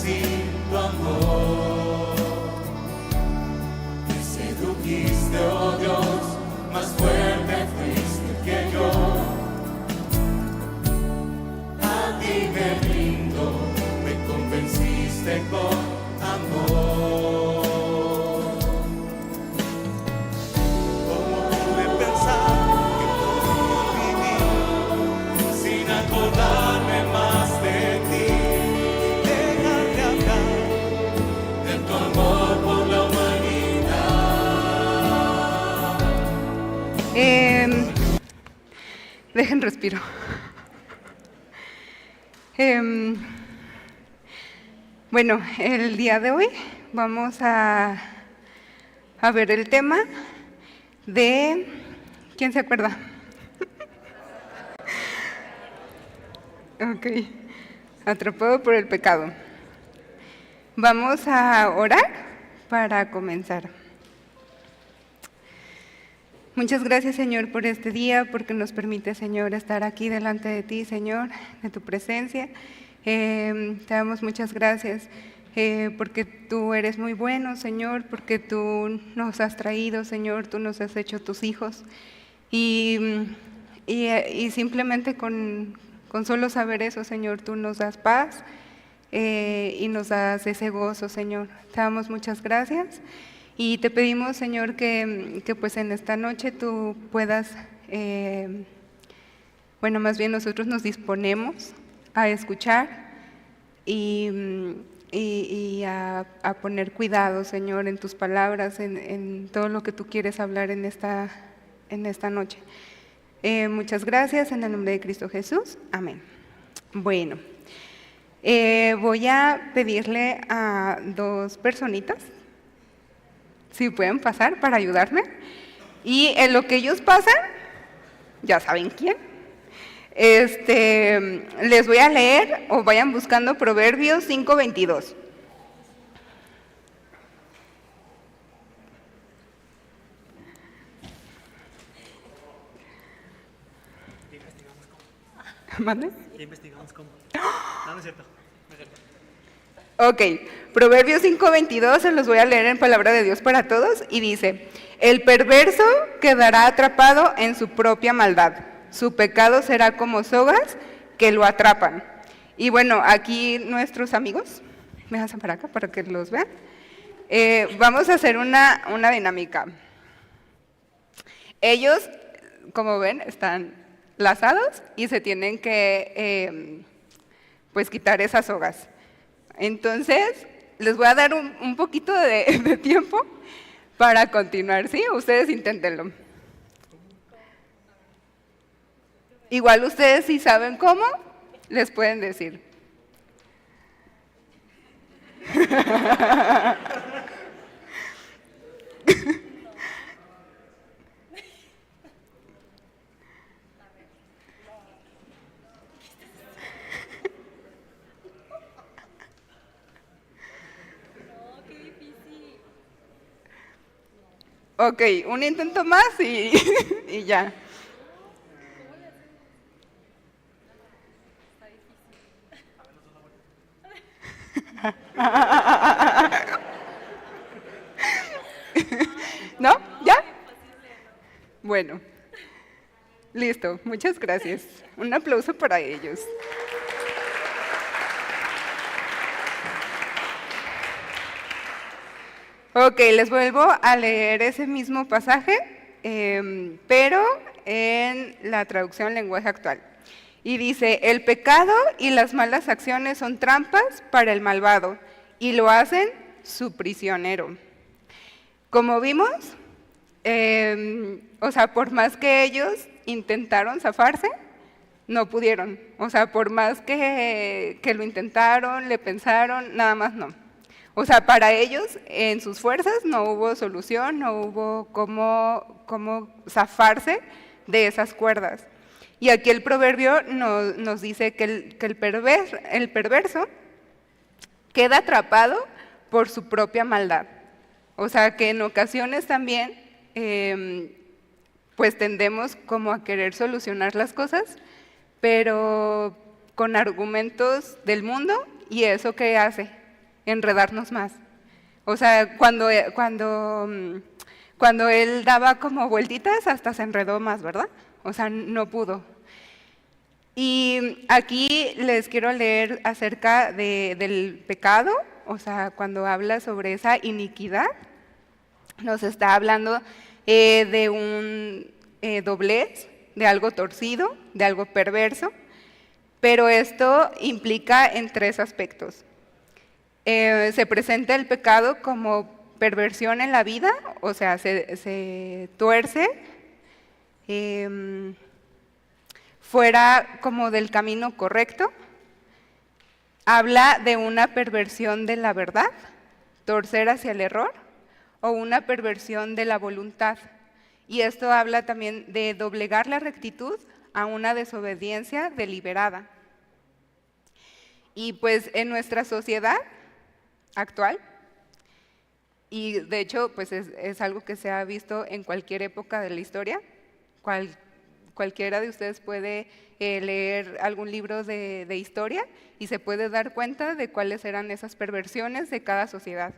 sin tu amor. Me sedujiste, oh Dios, más fuerte fuiste que yo. A ti me rindo, me convenciste con amor. ¿Cómo pude pensar que podía vivir sin acordarme más de ti? Déjame hablar de tu amor por la humanidad. Dejen respiro. Bueno, el día de hoy vamos a ver el tema de... ¿Quién se acuerda? Ok, atrapado por el pecado. Vamos a orar para comenzar. Muchas gracias, Señor, por este día, porque nos permite, Señor, estar aquí delante de ti, Señor, de tu presencia. Te damos muchas gracias porque tú eres muy bueno, Señor, porque tú nos has traído, Señor, tú nos has hecho tus hijos. Y simplemente con solo saber eso, Señor, tú nos das paz y nos das ese gozo, Señor. Te damos muchas gracias. Y te pedimos, Señor, que pues en esta noche tú puedas, bueno, más bien nosotros nos disponemos a escuchar y a poner cuidado, Señor, en tus palabras, en todo lo que tú quieres hablar en esta noche. Muchas gracias, en el nombre de Cristo Jesús. Amén. Bueno, voy a pedirle a dos personitas si pueden pasar para ayudarme. Y en lo que ellos pasan, ya saben quién. Les voy a leer o vayan buscando Proverbios 5:22. ¿Mande? Ya investigamos cómo. No, no es cierto. Ok, Proverbios 5:22 se los voy a leer en palabra de Dios para todos y dice: el perverso quedará atrapado en su propia maldad, su pecado será como sogas que lo atrapan. Y bueno, aquí nuestros amigos, me hacen para acá para que los vean. Vamos a hacer una dinámica. Ellos, como ven, están lazados y se tienen que pues quitar esas sogas. Entonces, les voy a dar un poquito de tiempo para continuar, ¿sí? Ustedes inténtenlo. Igual ustedes si saben cómo, les pueden decir. Ok, un intento más y ya. ¿No? ¿Ya? Bueno, listo, muchas gracias. Un aplauso para ellos. Ok, les vuelvo a leer ese mismo pasaje, pero en la traducción lenguaje actual. Y dice: el pecado y las malas acciones son trampas para el malvado, y lo hacen su prisionero. Como vimos, o sea, por más que ellos intentaron zafarse, no pudieron. O sea, por más que lo intentaron, le pensaron, nada más no. O sea, para ellos, en sus fuerzas, no hubo solución, no hubo cómo zafarse de esas cuerdas. Y aquí el proverbio nos dice que el perverso queda atrapado por su propia maldad. O sea, que en ocasiones también, pues tendemos como a querer solucionar las cosas, pero con argumentos del mundo, ¿y eso qué hace? enredarnos más. O sea, cuando él daba como vueltitas, hasta se enredó más, ¿verdad? O sea, no pudo. Y aquí les quiero leer acerca del pecado, o sea, cuando habla sobre esa iniquidad, nos está hablando de un doblez, de algo torcido, de algo perverso, pero esto implica en tres aspectos. Se presenta el pecado como perversión en la vida, o sea, se tuerce fuera como del camino correcto. Habla de una perversión de la verdad, torcer hacia el error, o una perversión de la voluntad. Y esto habla también de doblegar la rectitud a una desobediencia deliberada. Y pues en nuestra sociedad actual, y de hecho pues es algo que se ha visto en cualquier época de la historia, cualquiera de ustedes puede leer algún libro de historia y se puede dar cuenta de cuáles eran esas perversiones de cada sociedad.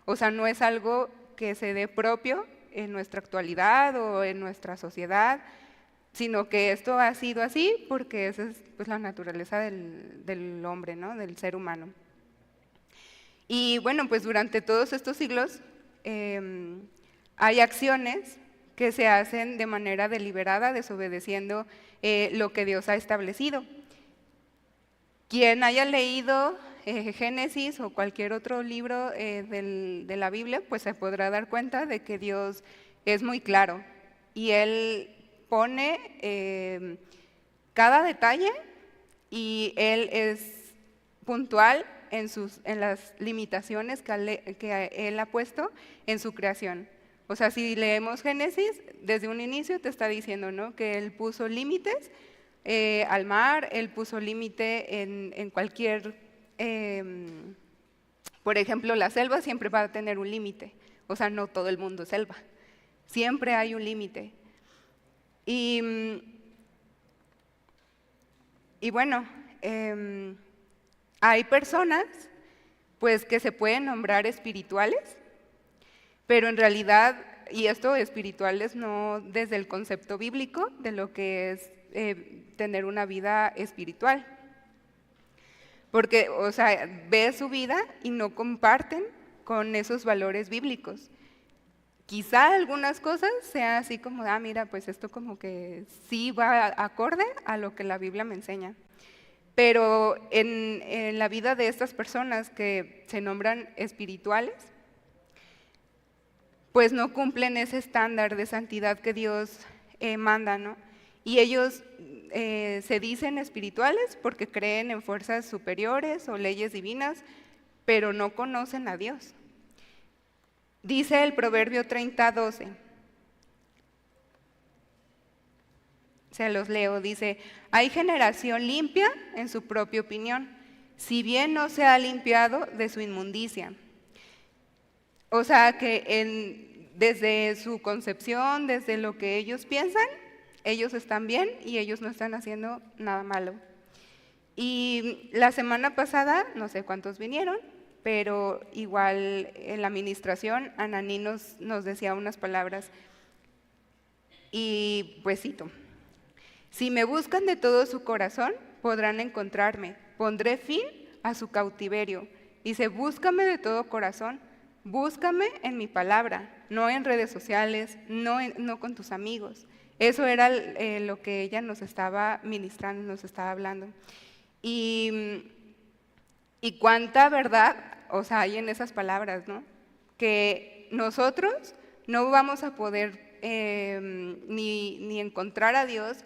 O sea, no es algo que se dé propio en nuestra actualidad o en nuestra sociedad, sino que esto ha sido así porque esa es pues, la naturaleza del hombre, ¿no? Del ser humano. Y bueno, pues durante todos estos siglos hay acciones que se hacen de manera deliberada, desobedeciendo lo que Dios ha establecido. Quien haya leído Génesis o cualquier otro libro de la Biblia, pues se podrá dar cuenta de que Dios es muy claro y Él pone cada detalle y Él es puntual en las limitaciones que Él ha puesto en su creación. O sea, si leemos Génesis, desde un inicio te está diciendo, ¿no?, que Él puso límites al mar, Él puso límite en cualquier, por ejemplo, la selva siempre va a tener un límite, o sea, no todo el mundo es selva, siempre hay un límite. Y bueno, hay personas pues que se pueden nombrar espirituales, pero en realidad, y esto espirituales no desde el concepto bíblico de lo que es tener una vida espiritual. Porque, o sea, ve su vida y no comparten con esos valores bíblicos. Quizá algunas cosas sean así como, mira, pues esto como que sí va acorde a lo que la Biblia me enseña. Pero en la vida de estas personas que se nombran espirituales, pues no cumplen ese estándar de santidad que Dios manda, ¿no? Y ellos se dicen espirituales porque creen en fuerzas superiores o leyes divinas, pero no conocen a Dios. Dice el Proverbio 30:12, se los leo, dice: hay generación limpia en su propia opinión, si bien no se ha limpiado de su inmundicia. O sea que desde su concepción, desde lo que ellos piensan, ellos están bien y ellos no están haciendo nada malo. Y la semana pasada, no sé cuántos vinieron, pero igual en la administración, Ananí nos decía unas palabras, y pues cito: si me buscan de todo su corazón, podrán encontrarme, pondré fin a su cautiverio. Dice, búscame de todo corazón, búscame en mi palabra, no en redes sociales, no con tus amigos. Eso era lo que ella nos estaba ministrando, nos estaba hablando. Y cuánta verdad, o sea, hay en esas palabras, ¿no? Que nosotros no vamos a poder ni encontrar a Dios,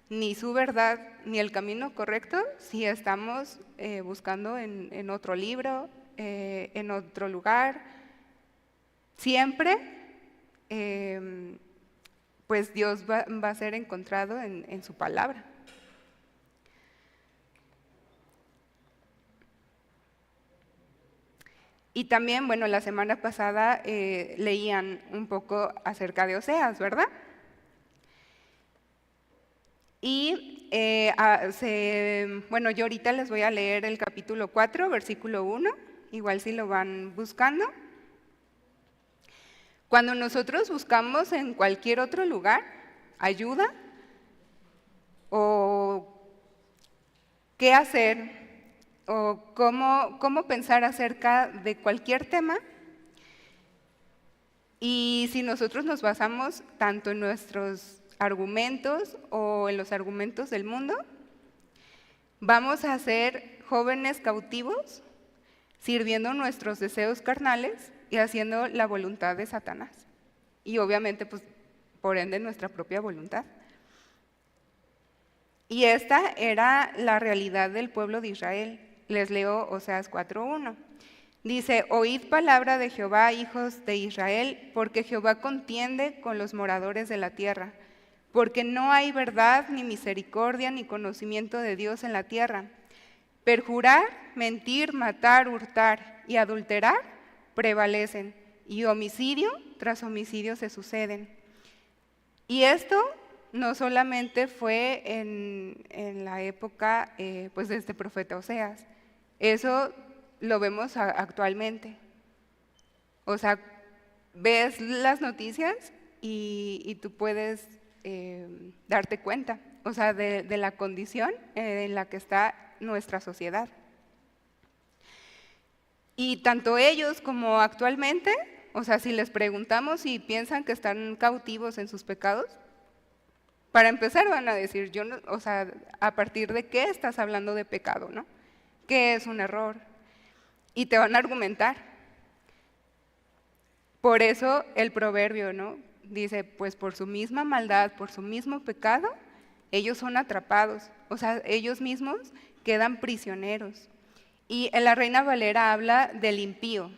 ni su verdad, ni el camino correcto, si estamos buscando en otro libro, en otro lugar. Siempre, pues Dios va a ser encontrado en su palabra. Y también, bueno, la semana pasada leían un poco acerca de Oseas, ¿verdad? Y bueno, yo ahorita les voy a leer el capítulo 4, versículo 1, igual si lo van buscando. Cuando nosotros buscamos en cualquier otro lugar ayuda o qué hacer o cómo pensar acerca de cualquier tema, y si nosotros nos basamos tanto en nuestros argumentos o en los argumentos del mundo, vamos a ser jóvenes cautivos, sirviendo nuestros deseos carnales y haciendo la voluntad de Satanás. Y obviamente, pues, por ende, nuestra propia voluntad. Y esta era la realidad del pueblo de Israel. Les leo Oseas 4:1. Dice: oíd palabra de Jehová, hijos de Israel, porque Jehová contiende con los moradores de la tierra, porque no hay verdad, ni misericordia, ni conocimiento de Dios en la tierra. Perjurar, mentir, matar, hurtar y adulterar prevalecen, y homicidio tras homicidio se suceden. Y esto no solamente fue en la época pues de este profeta Oseas, eso lo vemos actualmente. O sea, ves las noticias y tú puedes darte cuenta, o sea, de la condición en la que está nuestra sociedad. Y tanto ellos como actualmente, o sea, si les preguntamos si piensan que están cautivos en sus pecados, para empezar van a decir, yo no, o sea, ¿a partir de qué estás hablando de pecado, no? ¿Qué es un error? Y te van a argumentar. Por eso el proverbio, ¿no? Dice, pues por su misma maldad, por su mismo pecado, ellos son atrapados, o sea, ellos mismos quedan prisioneros. Y en la Reina Valera habla del impío.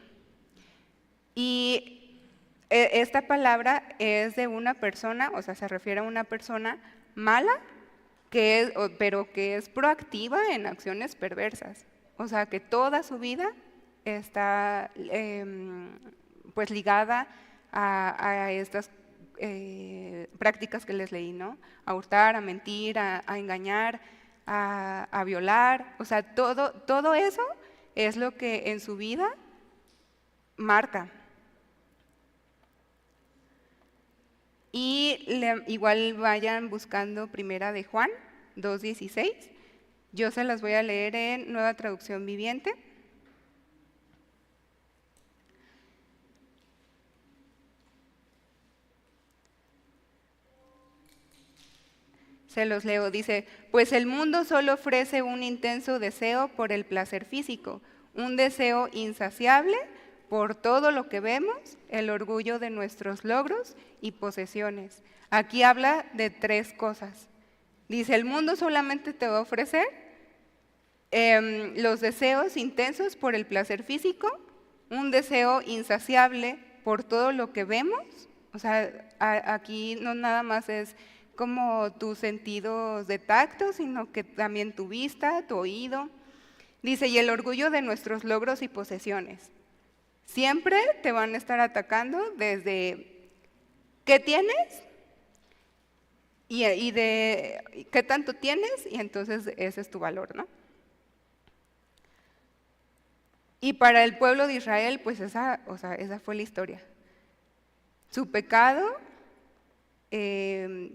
Y esta palabra es de una persona, o sea, se refiere a una persona mala, pero que es proactiva en acciones perversas. O sea, que toda su vida está pues ligada a estas prácticas que les leí, ¿no? A hurtar, a mentir, a engañar, a violar. O sea, todo eso es lo que en su vida marca. Y igual vayan buscando Primera de Juan 2:16. Yo se las voy a leer en Nueva Traducción Viviente. Se los leo, dice, pues el mundo solo ofrece un intenso deseo por el placer físico, un deseo insaciable por todo lo que vemos, el orgullo de nuestros logros y posesiones. Aquí habla de 3 cosas. Dice, el mundo solamente te va a ofrecer los deseos intensos por el placer físico, un deseo insaciable por todo lo que vemos. O sea, aquí no nada más es como tus sentidos de tacto, sino que también tu vista, tu oído. Dice, y el orgullo de nuestros logros y posesiones. Siempre te van a estar atacando desde qué tienes y de qué tanto tienes, y entonces ese es tu valor, ¿no? Y para el pueblo de Israel, pues esa fue la historia. Su pecado,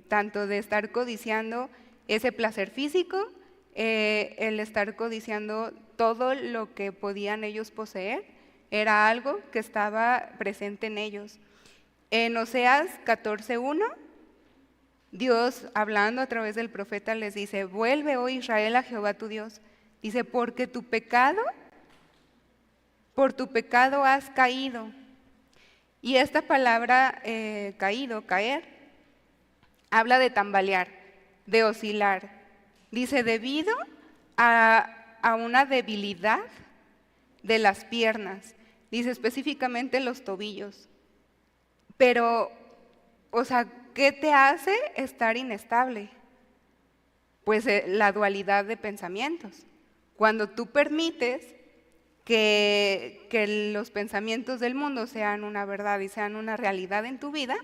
tanto de estar codiciando ese placer físico, el estar codiciando todo lo que podían ellos poseer, era algo que estaba presente en ellos. En Oseas 14:1, Dios, hablando a través del profeta, les dice, vuelve, oh Israel, a Jehová tu Dios. Dice, porque por tu pecado has caído. Y esta palabra caer, habla de tambalear, de oscilar. Dice, debido a una debilidad de las piernas, dice específicamente los tobillos. Pero, o sea, ¿qué te hace estar inestable? Pues la dualidad de pensamientos. Cuando tú permites que los pensamientos del mundo sean una verdad y sean una realidad en tu vida,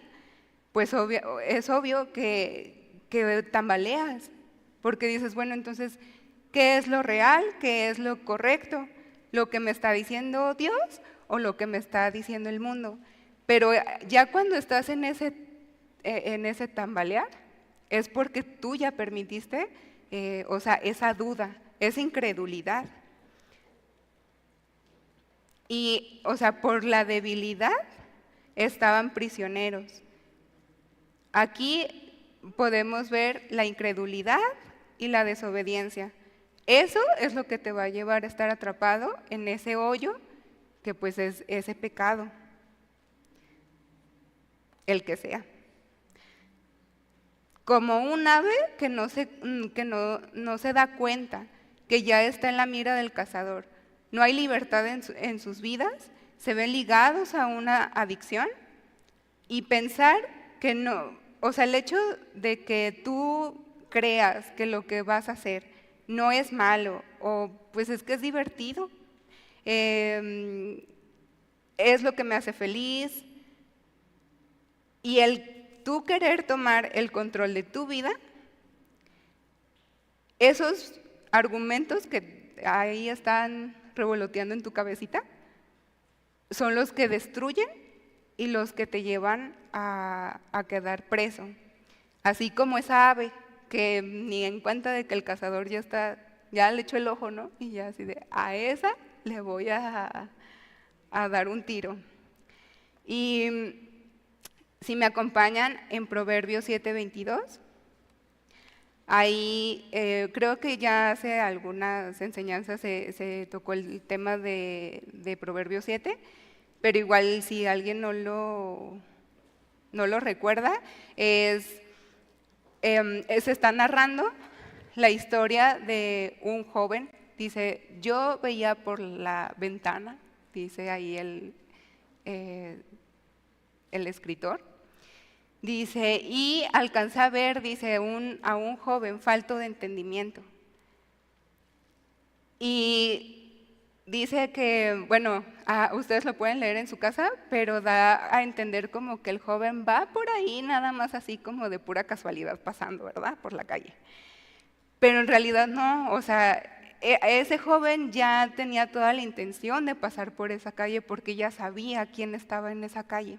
pues es obvio que tambaleas, porque dices, bueno, entonces, ¿qué es lo real? ¿Qué es lo correcto? lo que me está diciendo Dios o lo que me está diciendo el mundo. Pero ya cuando estás en ese tambalear, es porque tú ya permitiste, esa duda, esa incredulidad. Y, por la debilidad estaban prisioneros. Aquí podemos ver la incredulidad y la desobediencia. Eso es lo que te va a llevar a estar atrapado en ese hoyo que pues es ese pecado, el que sea. Como un ave que no se da cuenta que ya está en la mira del cazador. No hay libertad en sus vidas, se ven ligados a una adicción y pensar que no, el hecho de que tú creas que lo que vas a hacer no es malo o pues es que es divertido, es lo que me hace feliz, y el tú querer tomar el control de tu vida, esos argumentos que ahí están revoloteando en tu cabecita son los que destruyen y los que te llevan a quedar preso. Así como esa ave que ni en cuenta de que el cazador ya le echó el ojo, ¿no? Y ya así de, a esa le voy a dar un tiro. Y si me acompañan en Proverbios 7:22, ahí creo que ya hace algunas enseñanzas se tocó el tema de Proverbios 7, pero igual si alguien no lo recuerda, se está narrando la historia de un joven. Dice, yo veía por la ventana, dice ahí el escritor, dice, y alcanza a ver, dice, a un joven falto de entendimiento. Y dice que, bueno, ustedes lo pueden leer en su casa, pero da a entender como que el joven va por ahí nada más así como de pura casualidad pasando, ¿verdad? Por la calle. Pero en realidad no, ese joven ya tenía toda la intención de pasar por esa calle porque ya sabía quién estaba en esa calle.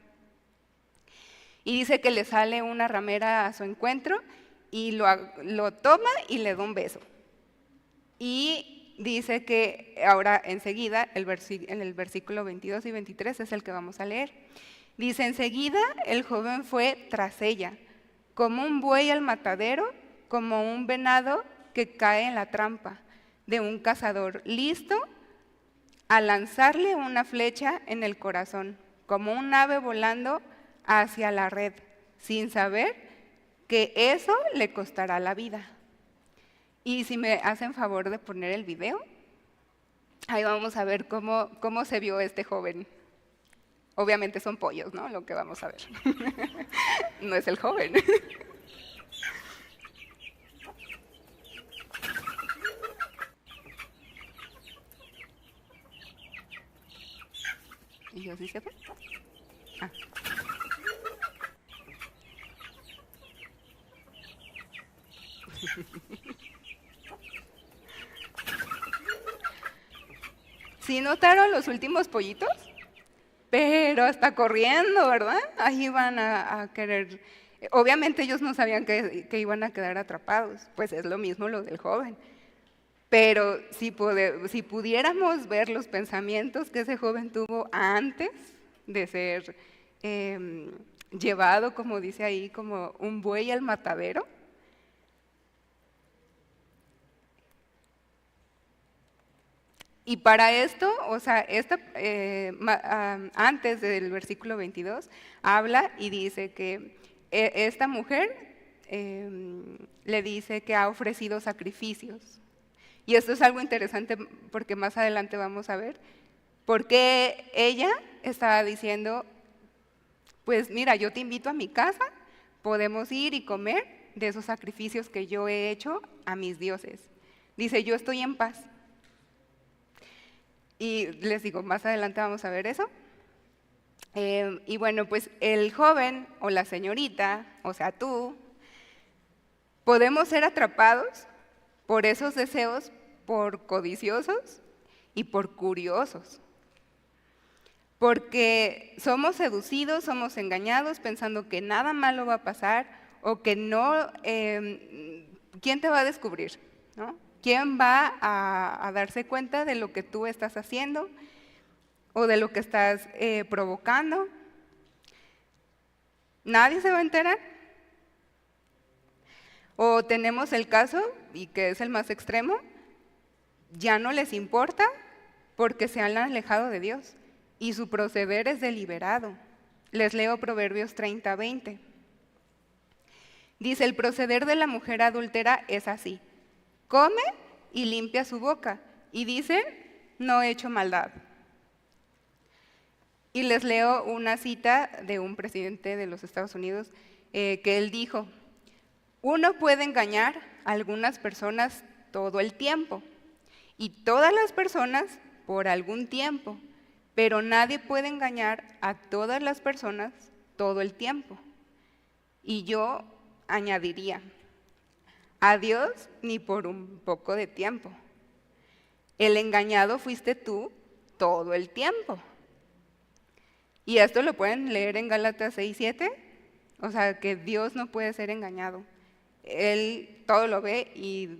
Y dice que le sale una ramera a su encuentro y lo toma y le da un beso. Y dice que ahora enseguida, en el versículo 22 y 23 es el que vamos a leer. Dice, enseguida el joven fue tras ella, como un buey al matadero, como un venado que cae en la trampa de un cazador, listo a lanzarle una flecha en el corazón, como un ave volando hacia la red, sin saber que eso le costará la vida. Y si me hacen favor de poner el video, ahí vamos a ver cómo se vio este joven. Obviamente son pollos, ¿no? Lo que vamos a ver. No es el joven. ¿Y yo sí se ve? ¿Sí notaron los últimos pollitos? Pero hasta corriendo, ¿verdad? Ahí iban a querer. Obviamente ellos no sabían que iban a quedar atrapados, pues es lo mismo lo del joven. Pero si pudiéramos ver los pensamientos que ese joven tuvo antes de ser llevado, como dice ahí, como un buey al matadero. Y para esto, antes del versículo 22, habla y dice que esta mujer le dice que ha ofrecido sacrificios. Y esto es algo interesante porque más adelante vamos a ver por qué ella estaba diciendo, pues mira, yo te invito a mi casa, podemos ir y comer de esos sacrificios que yo he hecho a mis dioses. Dice, yo estoy en paz. Y les digo, más adelante vamos a ver eso. Y bueno, pues el joven o la señorita, o sea tú, podemos ser atrapados por esos deseos, por codiciosos, y por curiosos. Porque somos seducidos, somos engañados pensando que nada malo va a pasar o que no, ¿quién te va a descubrir? ¿No? ¿Quién va a darse cuenta de lo que tú estás haciendo o de lo que estás provocando? ¿Nadie se va a enterar? O tenemos el caso, y que es el más extremo, ya no les importa porque se han alejado de Dios y su proceder es deliberado. Les leo Proverbios 30:20. Dice, el proceder de la mujer adúltera es así: come y limpia su boca, y dice, no he hecho maldad. Y les leo una cita de un presidente de los Estados Unidos que él dijo, uno puede engañar a algunas personas todo el tiempo, y todas las personas por algún tiempo, pero nadie puede engañar a todas las personas todo el tiempo. Y yo añadiría, a Dios ni por un poco de tiempo. El engañado fuiste tú todo el tiempo. Y esto lo pueden leer en Gálatas 6:7, o sea, que Dios no puede ser engañado. Él todo lo ve y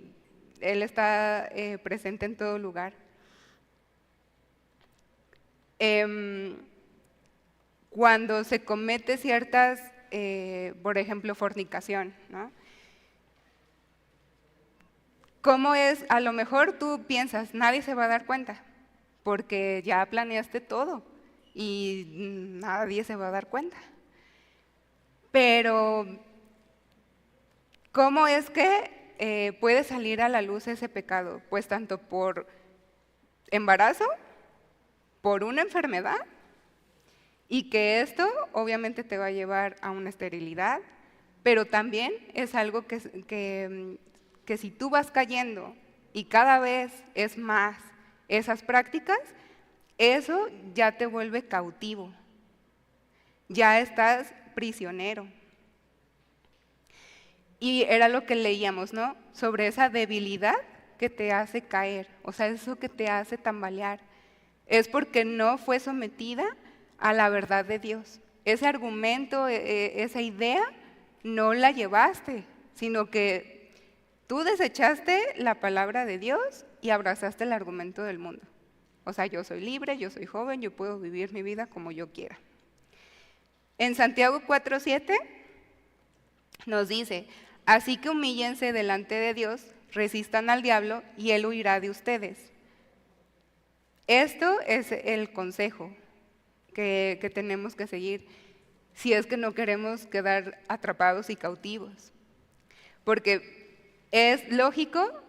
Él está presente en todo lugar. Cuando se comete ciertas, por ejemplo, fornicación, ¿no? ¿Cómo es? A lo mejor tú piensas, nadie se va a dar cuenta, porque ya planeaste todo y nadie se va a dar cuenta. Pero, ¿cómo es que puede salir a la luz ese pecado? Pues tanto por embarazo, por una enfermedad, y que esto obviamente te va a llevar a una esterilidad, pero también es algo que si tú vas cayendo y cada vez es más esas prácticas, eso ya te vuelve cautivo, ya estás prisionero. Y era lo que leíamos, ¿no? Sobre esa debilidad que te hace caer, o sea, eso que te hace tambalear. Es porque no fue sometida a la verdad de Dios. Ese argumento, esa idea, no la llevaste, sino que tú desechaste la palabra de Dios y abrazaste el argumento del mundo. O sea, yo soy libre, yo soy joven, yo puedo vivir mi vida como yo quiera. En Santiago 4:7 nos dice, así que humíllense delante de Dios, resistan al diablo y él huirá de ustedes. Esto es el consejo que tenemos que seguir si es que no queremos quedar atrapados y cautivos. Porque es lógico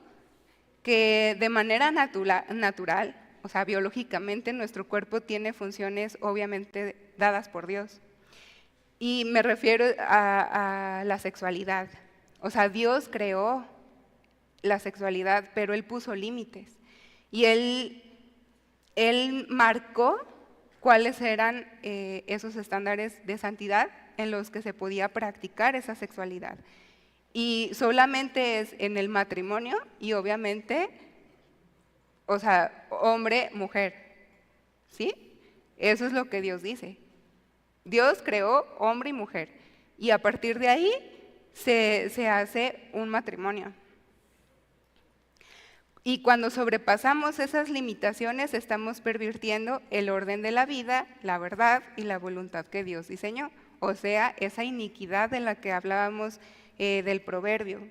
que de manera natural, o sea, biológicamente, nuestro cuerpo tiene funciones obviamente dadas por Dios. Y me refiero a la sexualidad. O sea, Dios creó la sexualidad, pero Él puso límites. Y Él marcó cuáles eran esos estándares de santidad en los que se podía practicar esa sexualidad. Y solamente es en el matrimonio y obviamente, o sea, hombre, mujer, ¿sí? Eso es lo que Dios dice. Dios creó hombre y mujer y a partir de ahí se hace un matrimonio. Y cuando sobrepasamos esas limitaciones estamos pervirtiendo el orden de la vida, la verdad y la voluntad que Dios diseñó. O sea, esa iniquidad de la que hablábamos del proverbio.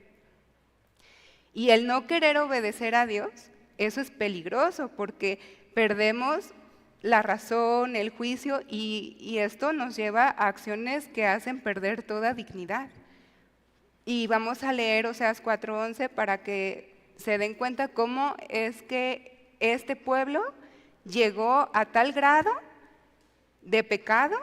Y el no querer obedecer a Dios, eso es peligroso porque perdemos la razón, el juicio y esto nos lleva a acciones que hacen perder toda dignidad. Y vamos a leer Oseas 4:11 para que se den cuenta cómo es que este pueblo llegó a tal grado de pecado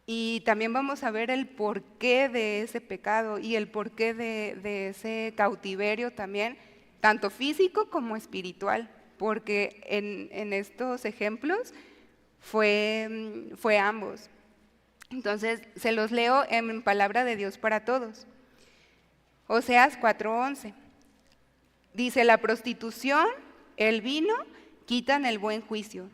y también vamos a ver el porqué de ese pecado y el porqué de ese cautiverio también, tanto físico como espiritual, porque en estos ejemplos fue ambos. Entonces, se los leo en palabra de Dios para todos. Oseas 4:11. Dice, la prostitución, el vino quitan el buen juicio.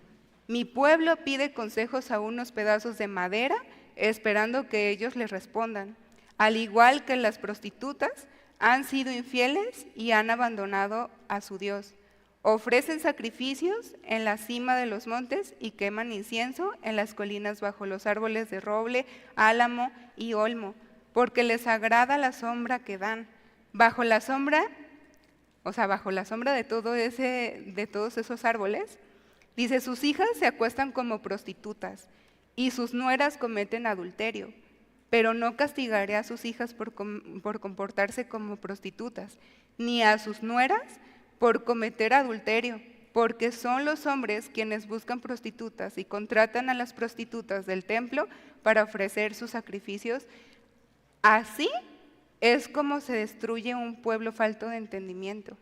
Mi pueblo pide consejos a unos pedazos de madera, esperando que ellos les respondan. Al igual que las prostitutas, han sido infieles y han abandonado a su Dios. Ofrecen sacrificios en la cima de los montes y queman incienso en las colinas bajo los árboles de roble, álamo y olmo, porque les agrada la sombra que dan. Bajo la sombra de todos esos árboles, dice, sus hijas se acuestan como prostitutas y sus nueras cometen adulterio. Pero no castigaré a sus hijas por comportarse como prostitutas, ni a sus nueras por cometer adulterio, porque son los hombres quienes buscan prostitutas y contratan a las prostitutas del templo para ofrecer sus sacrificios. Así es como se destruye un pueblo falto de entendimiento.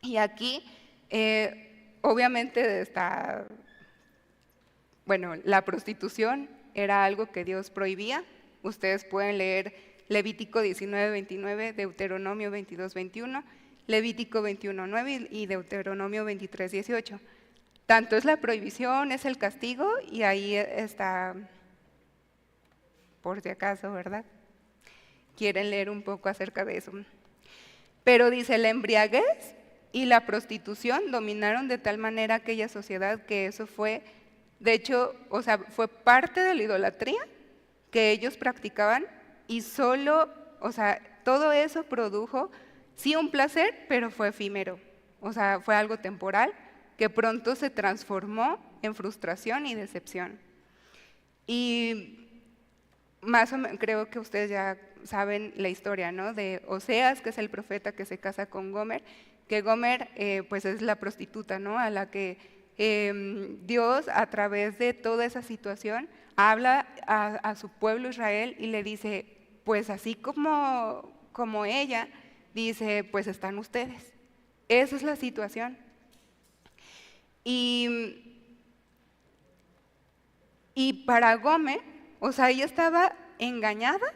Y aquí, obviamente está, la prostitución era algo que Dios prohibía. Ustedes pueden leer Levítico 19:29, Deuteronomio 22:21, Levítico 21:9 y Deuteronomio 23:18. Tanto es la prohibición, es el castigo, y ahí está, por si acaso, ¿verdad? Quieren leer un poco acerca de eso. Pero dice, la embriaguez y la prostitución dominaron de tal manera aquella sociedad que eso fue, de hecho, fue parte de la idolatría que ellos practicaban, y todo eso produjo, sí, un placer, pero fue efímero, fue algo temporal que pronto se transformó en frustración y decepción. Y más o menos, creo que ustedes ya saben la historia, ¿no?, de Oseas, que es el profeta que se casa con Gomer, que Gomer pues es la prostituta, ¿no?, a la que Dios, a través de toda esa situación, habla a su pueblo Israel y le dice, pues así como ella, dice, pues están ustedes. Esa es la situación. Y para Gomer, ella estaba engañada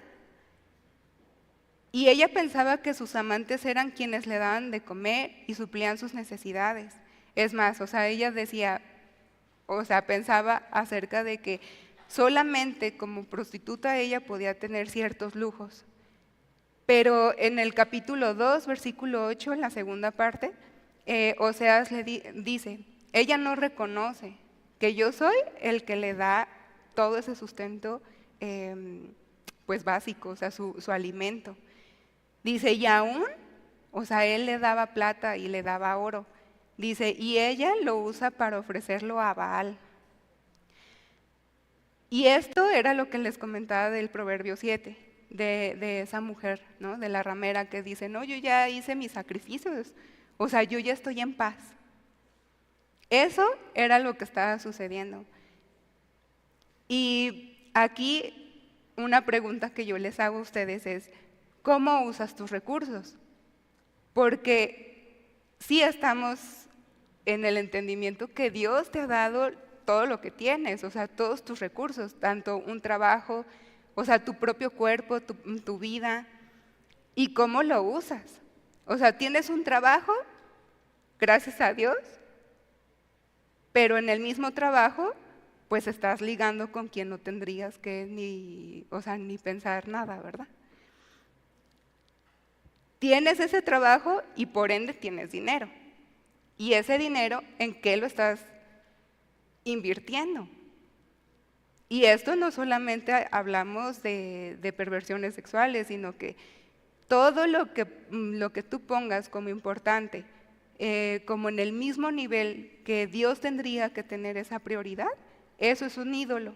y ella pensaba que sus amantes eran quienes le daban de comer y suplían sus necesidades. Es más, ella decía, pensaba acerca de que solamente como prostituta ella podía tener ciertos lujos. Pero en el capítulo 2, versículo 8, en la segunda parte, Oseas le dice, ella no reconoce que yo soy el que le da todo ese sustento pues básico, su alimento. Dice, y aún, él le daba plata y le daba oro. Dice, y ella lo usa para ofrecerlo a Baal. Y esto era lo que les comentaba del Proverbio 7, de esa mujer, ¿no?, de la ramera, que dice, no, yo ya hice mis sacrificios, yo ya estoy en paz. Eso era lo que estaba sucediendo. Y aquí una pregunta que yo les hago a ustedes es, ¿cómo usas tus recursos? Porque sí estamos en el entendimiento que Dios te ha dado todo lo que tienes, todos tus recursos, tanto un trabajo, tu propio cuerpo, tu vida, y cómo lo usas. Tienes un trabajo, gracias a Dios, pero en el mismo trabajo, pues estás ligando con quien no tendrías que ni pensar nada, ¿verdad? Tienes ese trabajo y por ende tienes dinero. Y ese dinero, ¿en qué lo estás invirtiendo? Y esto no solamente hablamos de perversiones sexuales, sino que todo lo que tú pongas como importante, como en el mismo nivel que Dios tendría que tener esa prioridad, eso es un ídolo.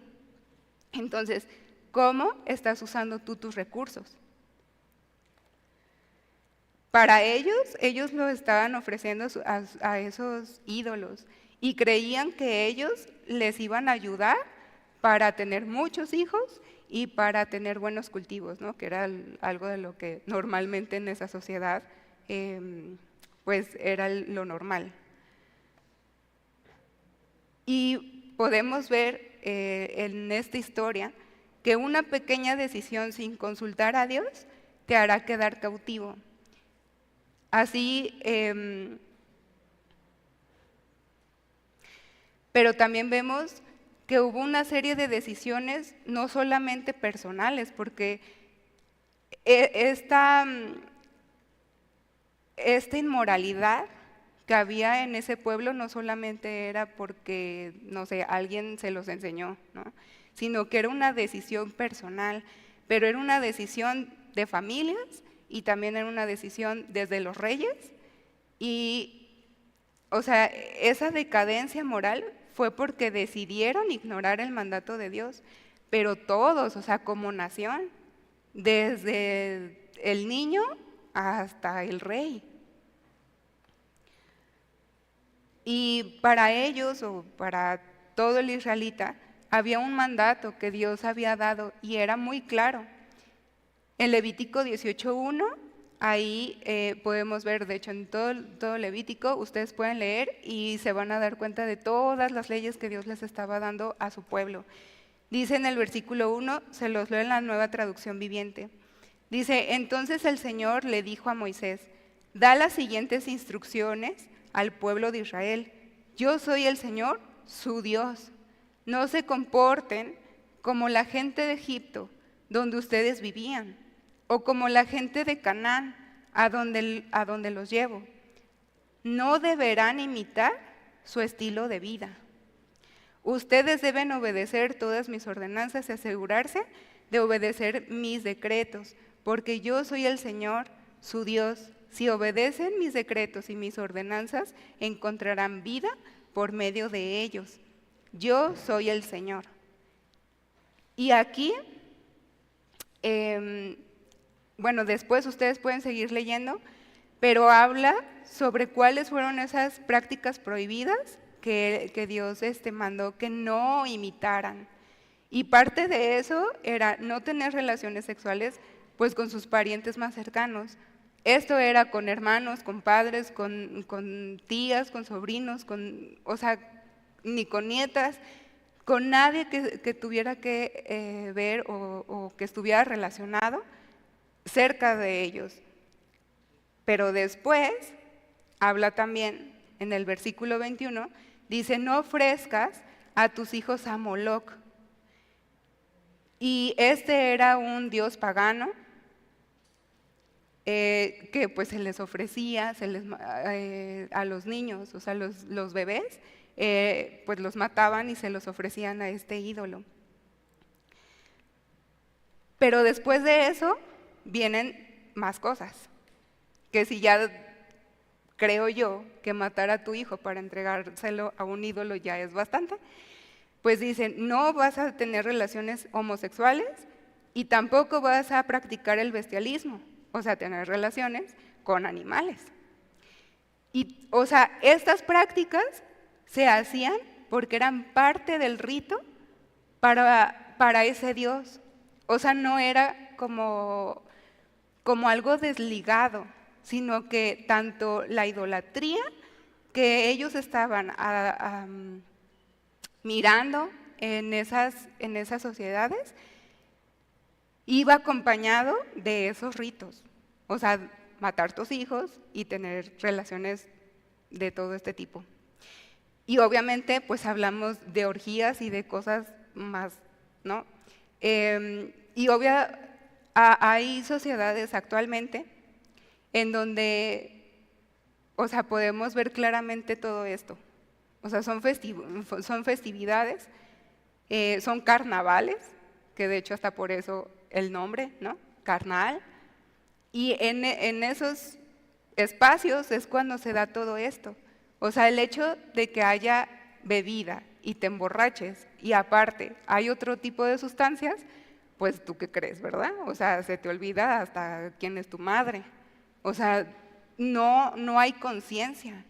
Entonces, ¿cómo estás usando tú tus recursos? Para ellos lo estaban ofreciendo a esos ídolos y creían que ellos les iban a ayudar para tener muchos hijos y para tener buenos cultivos, ¿no?, que era algo de lo que normalmente en esa sociedad pues era lo normal. Y podemos ver en esta historia que una pequeña decisión sin consultar a Dios te hará quedar cautivo. Así, pero también vemos que hubo una serie de decisiones no solamente personales, porque esta inmoralidad que había en ese pueblo no solamente era porque, no sé, alguien se los enseñó, ¿no? Sino que era una decisión personal, pero era una decisión de familias y también era una decisión desde los reyes. Y, o sea, esa decadencia moral fue porque decidieron ignorar el mandato de Dios, pero todos, o sea, como nación, desde el niño hasta el rey. Y para ellos, o para todo el israelita, había un mandato que Dios había dado y era muy claro. En Levítico 18:1, ahí podemos ver, de hecho en todo Levítico, ustedes pueden leer y se van a dar cuenta de todas las leyes que Dios les estaba dando a su pueblo. Dice en el versículo 1, se los leo en la Nueva Traducción Viviente. Dice, entonces el Señor le dijo a Moisés, da las siguientes instrucciones al pueblo de Israel. Yo soy el Señor, su Dios. No se comporten como la gente de Egipto, donde ustedes vivían, o como la gente de Canaán, a donde los llevo. No deberán imitar su estilo de vida. Ustedes deben obedecer todas mis ordenanzas y asegurarse de obedecer mis decretos, porque yo soy el Señor, su Dios. Si obedecen mis decretos y mis ordenanzas, encontrarán vida por medio de ellos. Yo soy el Señor. Y aquí, bueno, después ustedes pueden seguir leyendo, pero habla sobre cuáles fueron esas prácticas prohibidas que Dios mandó que no imitaran. Y parte de eso era no tener relaciones sexuales pues con sus parientes más cercanos. Esto era con hermanos, con padres, con tías, con sobrinos, o sea, ni con nietas, con nadie que tuviera que ver o que estuviera relacionado cerca de ellos. Pero después habla también en el versículo 21, dice, no ofrezcas a tus hijos a Moloc. Y este era un dios pagano que pues se les ofrecía a los niños, o sea, los bebés, pues los mataban y se los ofrecían a este ídolo. Pero después de eso vienen más cosas, que si ya creo yo que matar a tu hijo para entregárselo a un ídolo ya es bastante, pues dicen, no vas a tener relaciones homosexuales y tampoco vas a practicar el bestialismo, o sea, tener relaciones con animales. Y, o sea, estas prácticas se hacían porque eran parte del rito para ese Dios. O sea, no era como algo desligado, sino que tanto la idolatría que ellos estaban mirando en esas sociedades iba acompañado de esos ritos, o sea, matar tus hijos y tener relaciones de todo este tipo. Y obviamente, pues hablamos de orgías y de cosas más, ¿no? Hay sociedades actualmente en donde, o sea, podemos ver claramente todo esto. O sea, son festividades, son carnavales, que de hecho hasta por eso el nombre, ¿no? Carnal. Y en esos espacios es cuando se da todo esto. O sea, el hecho de que haya bebida y te emborraches y aparte hay otro tipo de sustancias, pues tú qué crees, ¿verdad? O sea, se te olvida hasta quién es tu madre. O sea, no hay conciencia.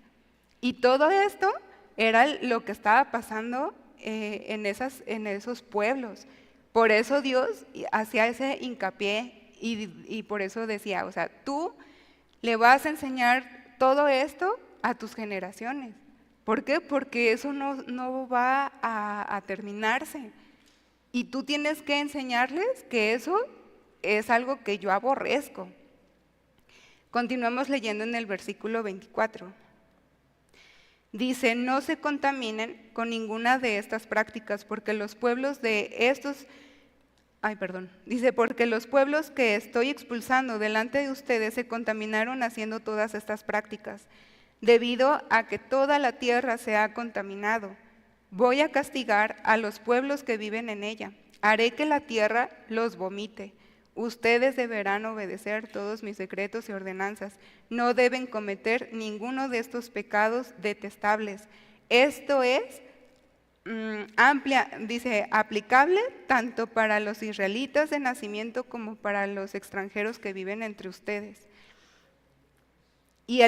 Y todo esto era lo que estaba pasando en esos pueblos. Por eso Dios hacía ese hincapié y por eso decía, o sea, tú le vas a enseñar todo esto a tus generaciones. ¿Por qué? Porque eso no va a terminarse. Y tú tienes que enseñarles que eso es algo que yo aborrezco. Continuamos leyendo en el versículo 24. Dice, no se contaminen con ninguna de estas prácticas, porque los pueblos de estos, dice, porque los pueblos que estoy expulsando delante de ustedes se contaminaron haciendo todas estas prácticas, debido a que toda la tierra se ha contaminado. Voy a castigar a los pueblos que viven en ella, haré que la tierra los vomite. Ustedes deberán obedecer todos mis decretos y ordenanzas. No deben cometer ninguno de estos pecados detestables. Esto es aplicable tanto para los israelitas de nacimiento como para los extranjeros que viven entre ustedes. Y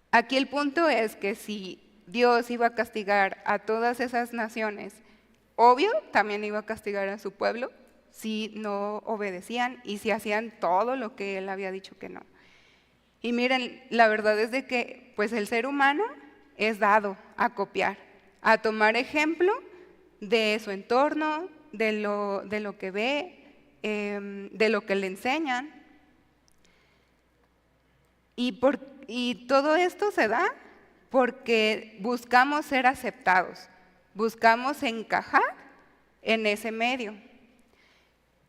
aquí el punto es que si Dios iba a castigar a todas esas naciones, obvio, también iba a castigar a su pueblo si no obedecían y si hacían todo lo que Él había dicho que no. Y miren, la verdad es de que pues el ser humano es dado a copiar, a tomar ejemplo de su entorno, de lo que ve, de lo que le enseñan. Y todo esto se da porque buscamos ser aceptados. Buscamos encajar en ese medio.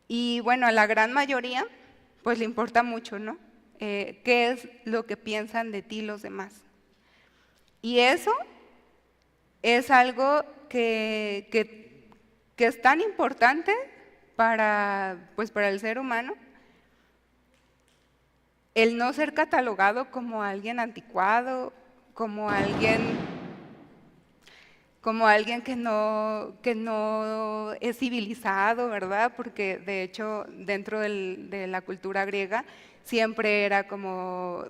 Y bueno, a la gran mayoría, pues le importa mucho, ¿no? ¿Qué es lo que piensan de ti los demás? Y eso es algo que es tan importante para el ser humano, el no ser catalogado como alguien anticuado, como alguien que no es civilizado, ¿verdad? Porque de hecho dentro de la cultura griega siempre era como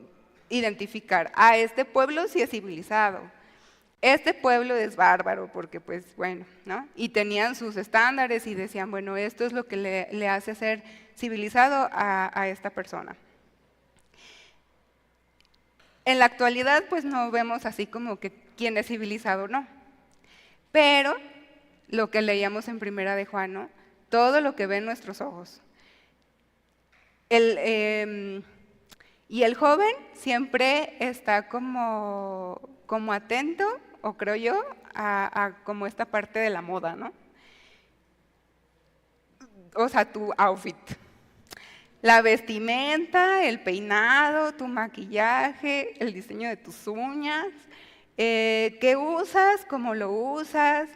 identificar, este pueblo sí es civilizado, este pueblo es bárbaro, porque pues bueno, ¿no? Y tenían sus estándares y decían, bueno, esto es lo que le hace ser civilizado a esta persona. En la actualidad pues no vemos así como que quién es civilizado o no. Pero lo que leíamos en Primera de Juan, ¿no? Todo lo que ven nuestros ojos. Y el joven siempre está como atento, o creo yo, a como esta parte de la moda, ¿no? O sea, tu outfit. La vestimenta, el peinado, tu maquillaje, el diseño de tus uñas. ¿Qué usas? ¿Cómo lo usas?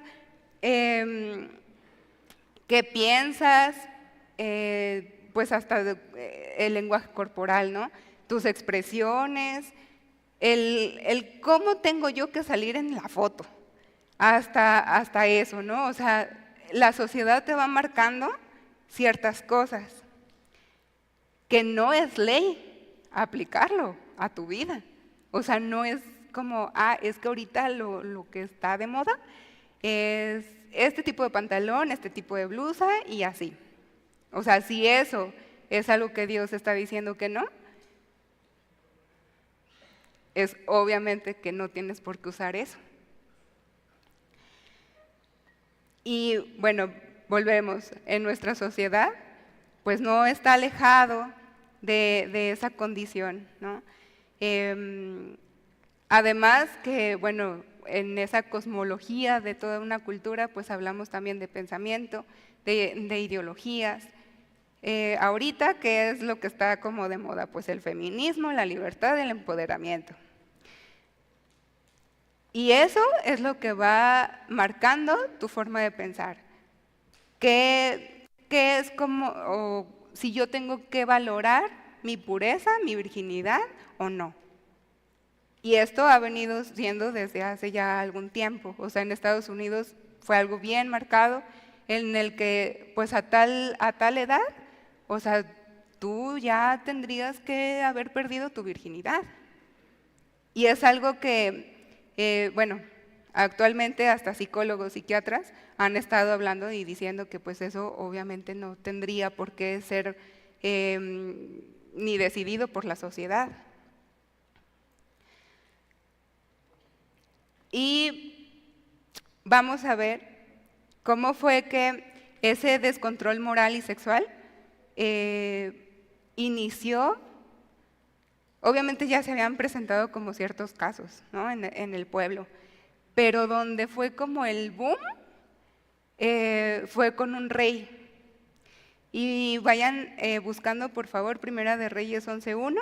¿Qué piensas? Pues hasta el lenguaje corporal, ¿no? Tus expresiones, el cómo tengo yo que salir en la foto, hasta eso, ¿no? O sea, la sociedad te va marcando ciertas cosas que no es ley aplicarlo a tu vida. O sea, no es como, es que ahorita lo que está de moda es este tipo de pantalón, este tipo de blusa y así. O sea, si eso es algo que Dios está diciendo que no, es obviamente que no tienes por qué usar eso. Y bueno, volvemos, en nuestra sociedad, pues no está alejado de esa condición, ¿no? Además que, bueno, en esa cosmología de toda una cultura, pues hablamos también de pensamiento, de ideologías. Ahorita, ¿qué es lo que está como de moda? Pues el feminismo, la libertad, el empoderamiento. Y eso es lo que va marcando tu forma de pensar. ¿Qué es como, o si yo tengo que valorar mi pureza, mi virginidad o no? Y esto ha venido siendo desde hace ya algún tiempo. O sea, en Estados Unidos fue algo bien marcado en el que pues a tal edad, o sea, tú ya tendrías que haber perdido tu virginidad. Y es algo que, bueno, actualmente hasta psicólogos, psiquiatras han estado hablando y diciendo que pues eso obviamente no tendría por qué ser ni decidido por la sociedad. Y vamos a ver cómo fue que ese descontrol moral y sexual inició, Obviamente ya se habían presentado como ciertos casos, ¿no? en el pueblo, pero donde fue como el boom fue con un rey. Y vayan buscando, por favor, Primera de Reyes 11:1.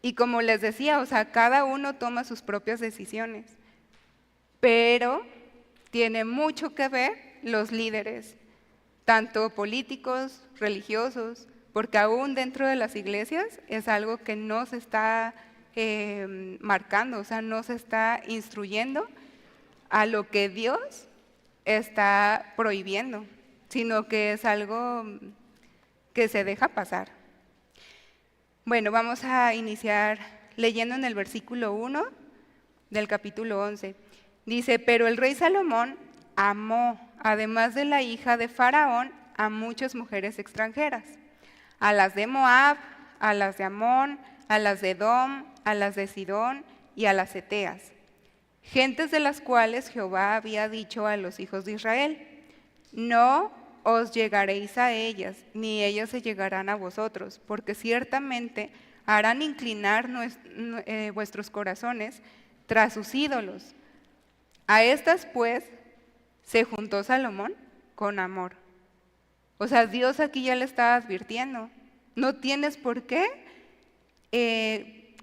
Y como les decía, o sea, cada uno toma sus propias decisiones, pero tiene mucho que ver los líderes, tanto políticos, religiosos, porque aún dentro de las iglesias es algo que no se está marcando, o sea, no se está instruyendo a lo que Dios está prohibiendo, sino que es algo que se deja pasar. Bueno, vamos a iniciar leyendo en el versículo 1 del capítulo 11. Dice, pero el rey Salomón amó, además de la hija de Faraón, a muchas mujeres extranjeras, a las de Moab, a las de Amón, a las de Edom, a las de Sidón y a las heteas, gentes de las cuales Jehová había dicho a los hijos de Israel, no os llegaréis a ellas, ni ellas se llegarán a vosotros, porque ciertamente harán inclinar vuestros corazones tras sus ídolos. A estas pues se juntó Salomón con amor. O sea, Dios aquí ya le está advirtiendo, no tienes por qué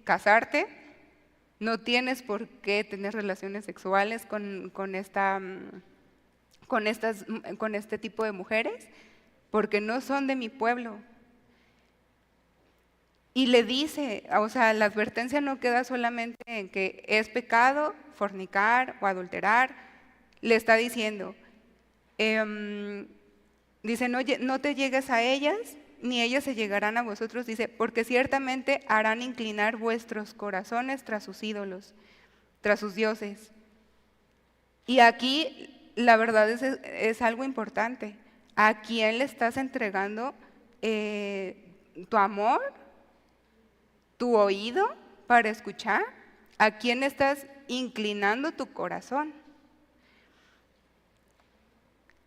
casarte, no tienes por qué tener relaciones sexuales con este tipo de mujeres, porque no son de mi pueblo. Y le dice, o sea, la advertencia no queda solamente en que es pecado fornicar o adulterar, le está diciendo, dice, no te llegues a ellas, ni ellas se llegarán a vosotros, dice, porque ciertamente harán inclinar vuestros corazones tras sus ídolos, tras sus dioses. Y aquí la verdad es algo importante. ¿A quién le estás entregando tu amor, tu oído para escuchar? ¿A quién estás inclinando tu corazón?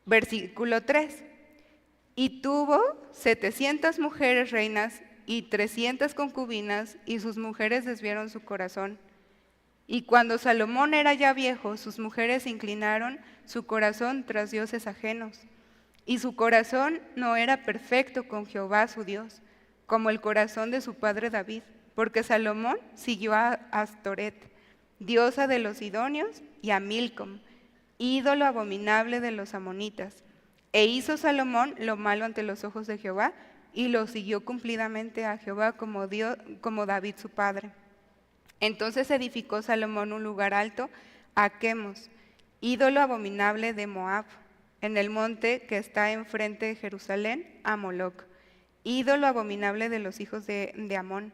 Versículo 3. Y tuvo 700 mujeres reinas y 300 concubinas, y sus mujeres desviaron su corazón. Y cuando Salomón era ya viejo, sus mujeres inclinaron su corazón tras dioses ajenos. Y su corazón no era perfecto con Jehová su Dios, como el corazón de su padre David, porque Salomón siguió a Astoret, diosa de los sidonios, y a Milcom, ídolo abominable de los amonitas. E hizo Salomón lo malo ante los ojos de Jehová, y lo siguió cumplidamente a Jehová como David su padre. Entonces edificó Salomón un lugar alto a Quemos, ídolo abominable de Moab, en el monte que está enfrente de Jerusalén, a Moloc, ídolo abominable de los hijos de Amón.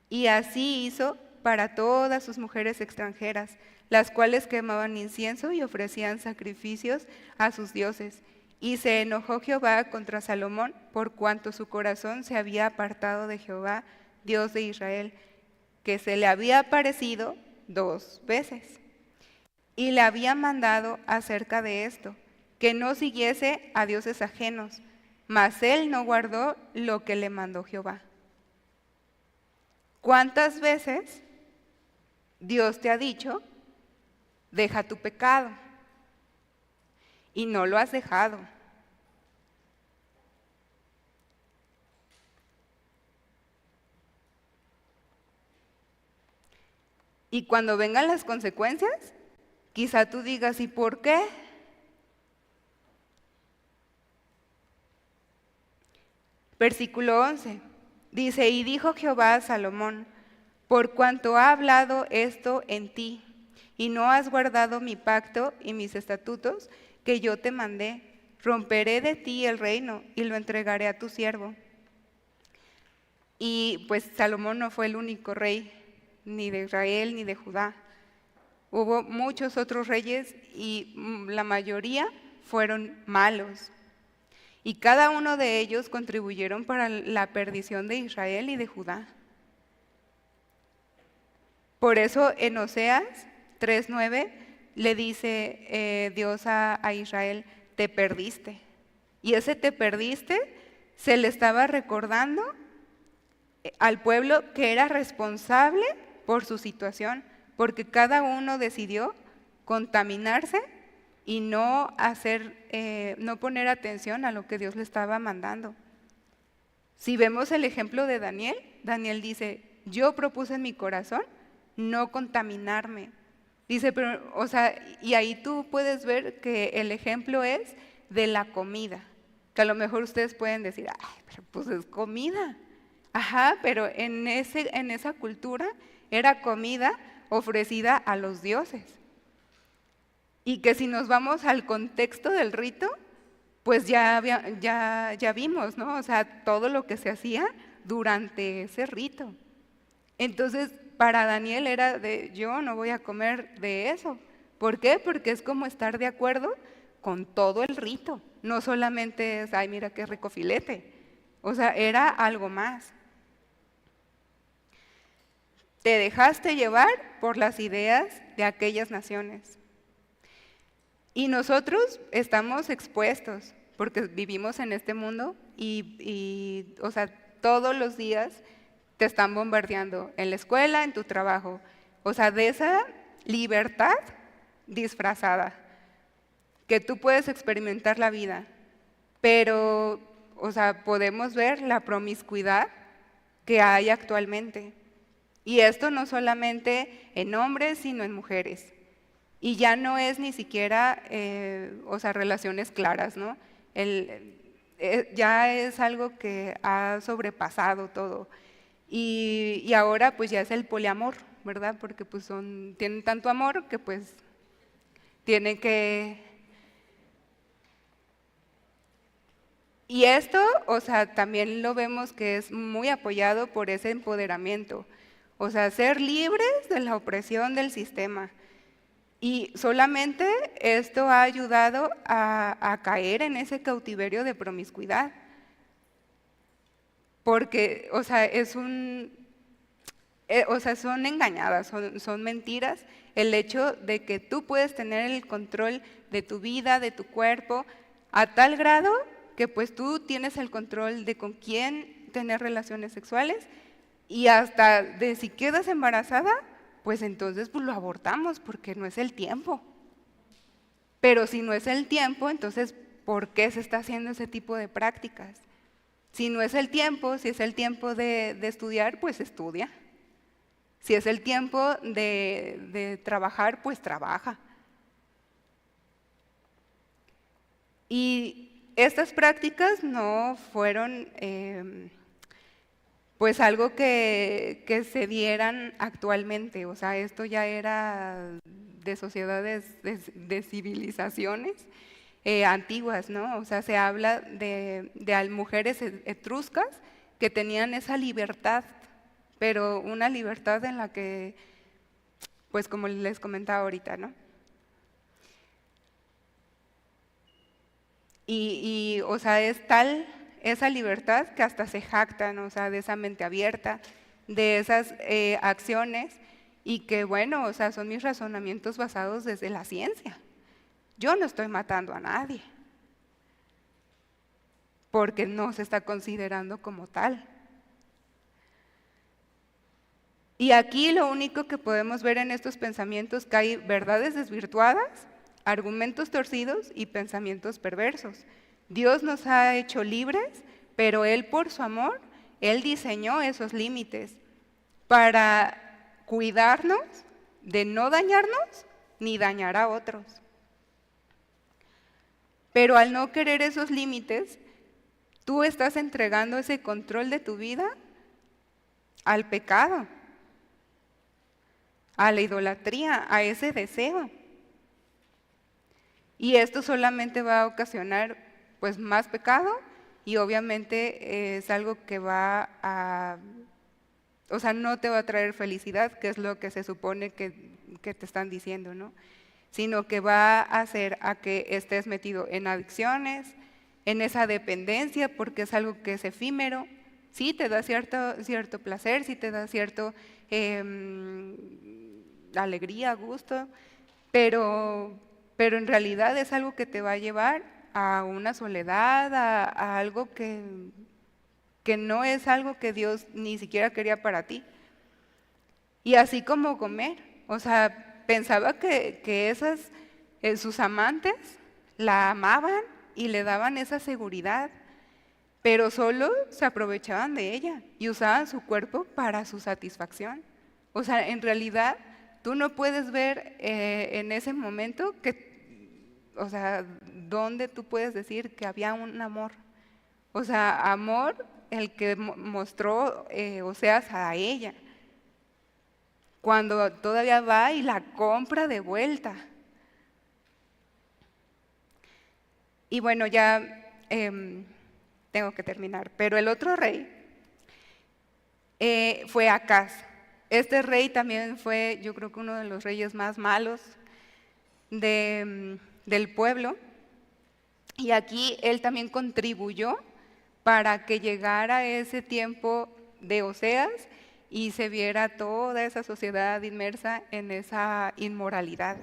Y así hizo para todas sus mujeres extranjeras, las cuales quemaban incienso y ofrecían sacrificios a sus dioses. Y se enojó Jehová contra Salomón, por cuanto su corazón se había apartado de Jehová, Dios de Israel, que se le había aparecido 2 veces. Y le había mandado acerca de esto, que no siguiese a dioses ajenos, mas él no guardó lo que le mandó Jehová. ¿Cuántas veces Dios te ha dicho, deja tu pecado? Y no lo has dejado. Y cuando vengan las consecuencias, quizá tú digas, ¿y por qué? Versículo 11, dice, y dijo Jehová a Salomón, por cuanto ha hablado esto en ti, y no has guardado mi pacto y mis estatutos que yo te mandé, romperé de ti el reino y lo entregaré a tu siervo. Y pues Salomón no fue el único rey, ni de Israel ni de Judá. Hubo muchos otros reyes y la mayoría fueron malos. Y cada uno de ellos contribuyeron para la perdición de Israel y de Judá. Por eso en Oseas 3:9 le dice Dios a Israel, te perdiste. Y ese te perdiste se le estaba recordando al pueblo que era responsable por su situación, porque cada uno decidió contaminarse y no no poner atención a lo que Dios le estaba mandando. Si vemos el ejemplo de Daniel, Daniel dice, yo propuse en mi corazón no contaminarme. Dice, pero, o sea, y ahí tú puedes ver que el ejemplo es de la comida, que a lo mejor ustedes pueden decir, ay, pero pues es comida. Ajá, pero en esa cultura era comida ofrecida a los dioses. Y que si nos vamos al contexto del rito, pues ya vimos, ¿no? O sea, todo lo que se hacía durante ese rito. Entonces, para Daniel era de, yo no voy a comer de eso. ¿Por qué? Porque es como estar de acuerdo con todo el rito. No solamente es, ay, mira qué rico filete. O sea, era algo más. Te dejaste llevar por las ideas de aquellas naciones. Y nosotros estamos expuestos, porque vivimos en este mundo y, o sea, todos los días te están bombardeando en la escuela, en tu trabajo. O sea, de esa libertad disfrazada, que tú puedes experimentar la vida, pero, o sea, podemos ver la promiscuidad que hay actualmente. Y esto no solamente en hombres, sino en mujeres. Y ya no es ni siquiera, o sea, relaciones claras, ¿no? Ya es algo que ha sobrepasado todo. Y ahora pues ya es el poliamor, ¿verdad? Porque pues tienen tanto amor que pues tienen que... Y esto, o sea, también lo vemos que es muy apoyado por ese empoderamiento. O sea, ser libres de la opresión del sistema. Y solamente esto ha ayudado a caer en ese cautiverio de promiscuidad. Porque, o sea, son engañadas, son mentiras el hecho de que tú puedes tener el control de tu vida, de tu cuerpo, a tal grado que pues tú tienes el control de con quién tener relaciones sexuales y hasta de si quedas embarazada, pues entonces pues lo abortamos porque no es el tiempo. Pero si no es el tiempo, entonces ¿por qué se está haciendo ese tipo de prácticas? Si no es el tiempo, si es el tiempo de estudiar, pues estudia. Si es el tiempo de trabajar, pues trabaja. Y estas prácticas no fueron pues algo que se dieran actualmente, o sea, esto ya era de sociedades, de civilizaciones antiguas, ¿no? O sea, se habla de mujeres etruscas que tenían esa libertad, pero una libertad en la que, pues como les comentaba ahorita, ¿no? Y o sea, es tal esa libertad que hasta se jactan, o sea, de esa mente abierta, de esas acciones, y que bueno, o sea, son mis razonamientos basados desde la ciencia. Yo no estoy matando a nadie, porque no se está considerando como tal. Y aquí lo único que podemos ver en estos pensamientos que hay verdades desvirtuadas, argumentos torcidos y pensamientos perversos. Dios nos ha hecho libres, pero Él por su amor, Él diseñó esos límites para cuidarnos de no dañarnos ni dañar a otros. Pero al no querer esos límites, tú estás entregando ese control de tu vida al pecado, a la idolatría, a ese deseo. Y esto solamente va a ocasionar pues más pecado y obviamente es algo que va a, o sea, no te va a traer felicidad, que es lo que se supone que te están diciendo, ¿no? Sino que va a hacer a que estés metido en adicciones, en esa dependencia, porque es algo que es efímero. Sí, te da cierto placer, sí te da cierto alegría, gusto, pero en realidad es algo que te va a llevar a una soledad, a algo que que no es algo que Dios ni siquiera quería para ti. Y así como Gomer, o sea, pensaba que esas, sus amantes la amaban y le daban esa seguridad, pero solo se aprovechaban de ella y usaban su cuerpo para su satisfacción. O sea, en realidad tú no puedes ver en ese momento o sea, dónde tú puedes decir que había un amor. O sea, amor el que mostró Oseas a ella, cuando todavía va y la compra de vuelta. Y bueno, ya tengo que terminar, pero el otro rey fue Acaz. Este rey también fue, yo creo que uno de los reyes más malos del pueblo, y aquí él también contribuyó para que llegara ese tiempo de Oseas y se viera toda esa sociedad inmersa en esa inmoralidad.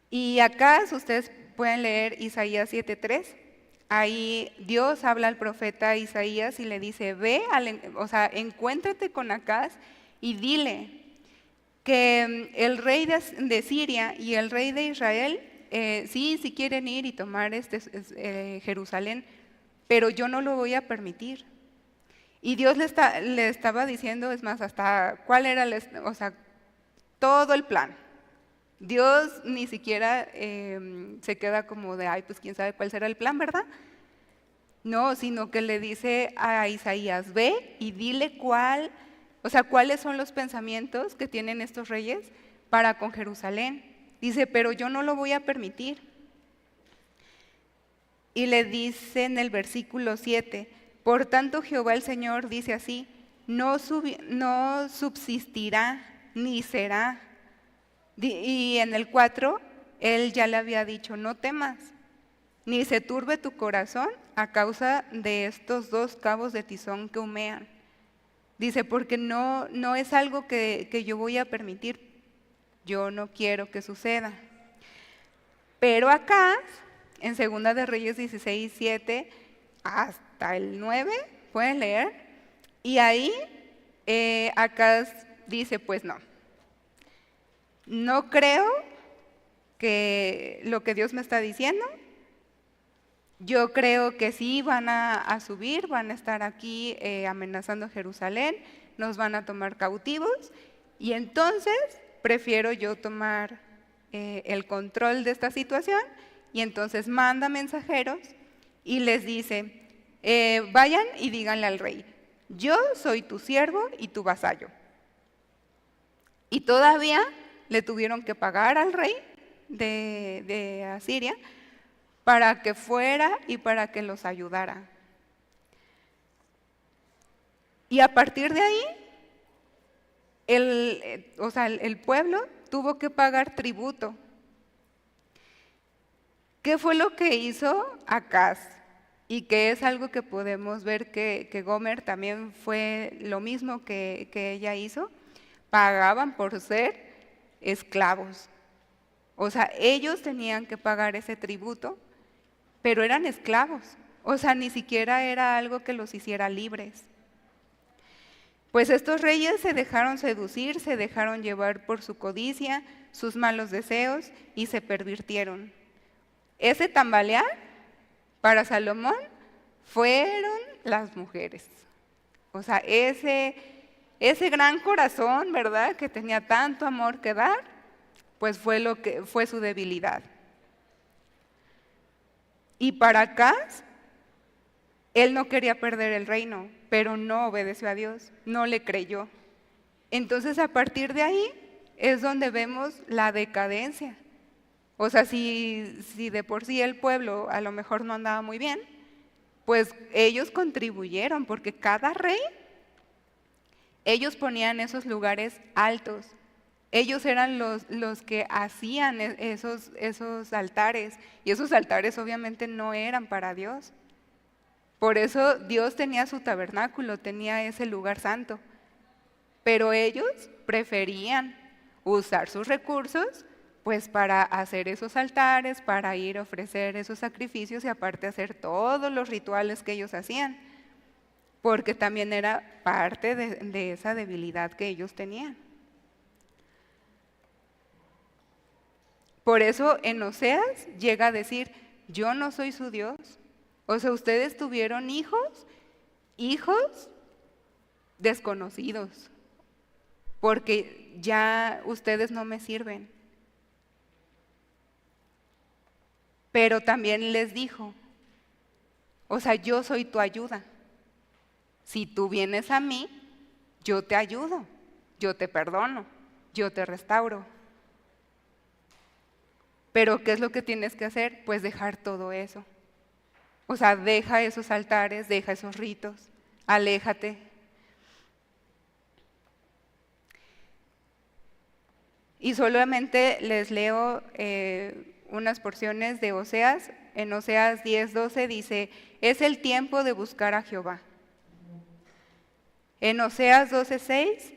Y acá ustedes pueden leer Isaías 7:3. Ahí Dios habla al profeta Isaías y le dice, o sea, encuéntrate con Acaz y dile que el rey de Siria y el rey de Israel sí quieren ir y tomar Jerusalén, pero yo no lo voy a permitir. Y Dios le estaba diciendo, es más, hasta cuál era, o sea, todo el plan. Dios ni siquiera se queda como de, ay, pues quién sabe cuál será el plan, ¿verdad? No, sino que le dice a Isaías, ve y dile cuáles son los pensamientos que tienen estos reyes para con Jerusalén. Dice, pero yo no lo voy a permitir. Y le dice en el versículo 7, por tanto Jehová el Señor dice así, no subsistirá ni será. Y en el 4, él ya le había dicho, no temas, ni se turbe tu corazón a causa de estos dos cabos de tizón que humean. Dice, porque no es algo que yo voy a permitir, yo no quiero que suceda. Pero acá, en 2 de Reyes 16:7 hasta el 9, pueden leer, y ahí acá dice, pues no creo que lo que Dios me está diciendo, yo creo que sí van a subir, van a estar aquí amenazando a Jerusalén, nos van a tomar cautivos, y entonces prefiero yo tomar el control de esta situación, y entonces manda mensajeros y les dice, vayan y díganle al rey, yo soy tu siervo y tu vasallo. Y todavía le tuvieron que pagar al rey de Asiria para que fuera y para que los ayudara. Y a partir de ahí, el pueblo tuvo que pagar tributo. ¿Qué fue lo que hizo Acaz? Y que es algo que podemos ver que Gomer también fue lo mismo que ella hizo. Pagaban por ser esclavos. O sea, ellos tenían que pagar ese tributo, pero eran esclavos. O sea, ni siquiera era algo que los hiciera libres. Pues estos reyes se dejaron seducir, se dejaron llevar por su codicia, sus malos deseos y se pervirtieron. Ese tambalear para Salomón fueron las mujeres. O sea, ese gran corazón, ¿verdad?, que tenía tanto amor que dar, pues fue lo que fue su debilidad. Y para Acaz, él no quería perder el reino, pero no obedeció a Dios, no le creyó. Entonces, a partir de ahí es donde vemos la decadencia. O sea, si de por sí el pueblo a lo mejor no andaba muy bien, pues ellos contribuyeron, porque cada rey, ellos ponían esos lugares altos. Ellos eran los que hacían esos altares, y esos altares obviamente no eran para Dios. Por eso Dios tenía su tabernáculo, tenía ese lugar santo, pero ellos preferían usar sus recursos pues para hacer esos altares, para ir a ofrecer esos sacrificios y aparte hacer todos los rituales que ellos hacían. porque también era parte de esa debilidad que ellos tenían. Por eso en Oseas llega a decir, yo no soy su Dios. O sea, ustedes tuvieron hijos desconocidos, porque ya ustedes no me sirven. Pero también les dijo, o sea, yo soy tu ayuda. Si tú vienes a mí, yo te ayudo, yo te perdono, yo te restauro. Pero ¿qué es lo que tienes que hacer? Pues dejar todo eso. O sea, deja esos altares, deja esos ritos, aléjate. Y solamente les leo unas porciones de Oseas. En Oseas 10:12 dice, es el tiempo de buscar a Jehová. En Oseas 12:6,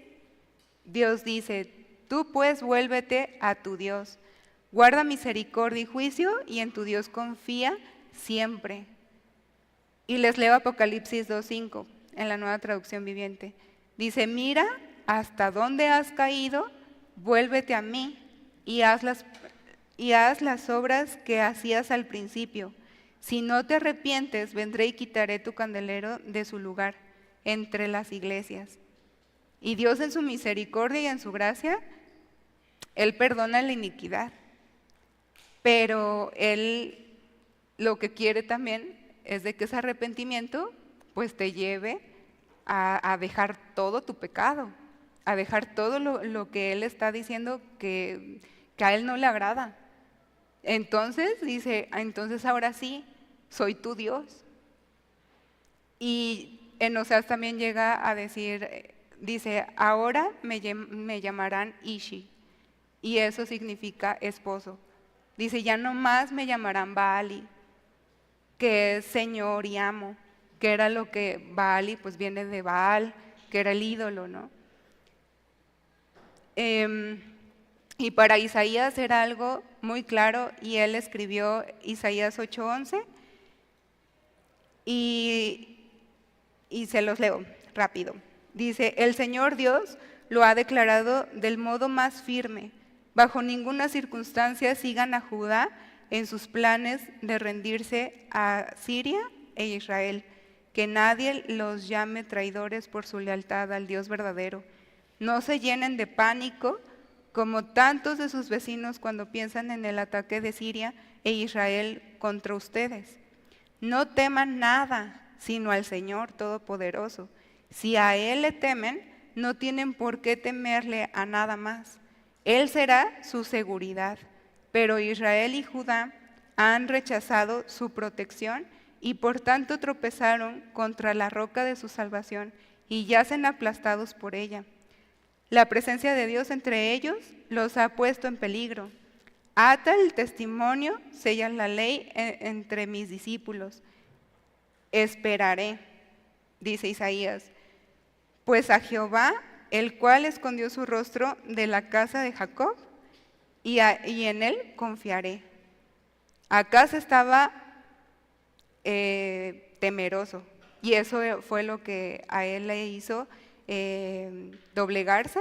Dios dice, tú pues vuélvete a tu Dios, guarda misericordia y juicio, y en tu Dios confía siempre. Y les leo Apocalipsis 2:5, en la Nueva Traducción Viviente. Dice, mira hasta dónde has caído, vuélvete a mí y haz las obras que hacías al principio. Si no te arrepientes, vendré y quitaré tu candelero de su lugar entre las iglesias. Y Dios en su misericordia y en su gracia, Él perdona la iniquidad. Pero Él lo que quiere también es de que ese arrepentimiento pues te lleve a dejar todo tu pecado, a dejar todo lo que Él está diciendo que a Él no le agrada. Entonces dice, entonces ahora sí, soy tu Dios. Y en Oseas también llega a decir, dice, ahora me llamarán Ishi, y eso significa esposo. Dice, ya no más me llamarán Baali, que es Señor y amo, que era lo que Baali, pues viene de Baal, que era el ídolo, ¿no? Y para Isaías era algo muy claro, y él escribió Isaías 8:11, y se los leo rápido. Dice, el Señor Dios lo ha declarado del modo más firme. Bajo ninguna circunstancia sigan a Judá en sus planes de rendirse a Siria e Israel. Que nadie los llame traidores por su lealtad al Dios verdadero. No se llenen de pánico como tantos de sus vecinos cuando piensan en el ataque de Siria e Israel contra ustedes. No teman nada, sino al Señor Todopoderoso. Si a Él le temen, no tienen por qué temerle a nada más. Él será su seguridad. Pero Israel y Judá han rechazado su protección y por tanto tropezaron contra la roca de su salvación y yacen aplastados por ella. La presencia de Dios entre ellos los ha puesto en peligro. Ata el testimonio, sella la ley entre mis discípulos. Esperaré, dice Isaías, pues a Jehová, el cual escondió su rostro de la casa de Jacob, y en él confiaré. Acaz estaba temeroso, y eso fue lo que a él le hizo doblegarse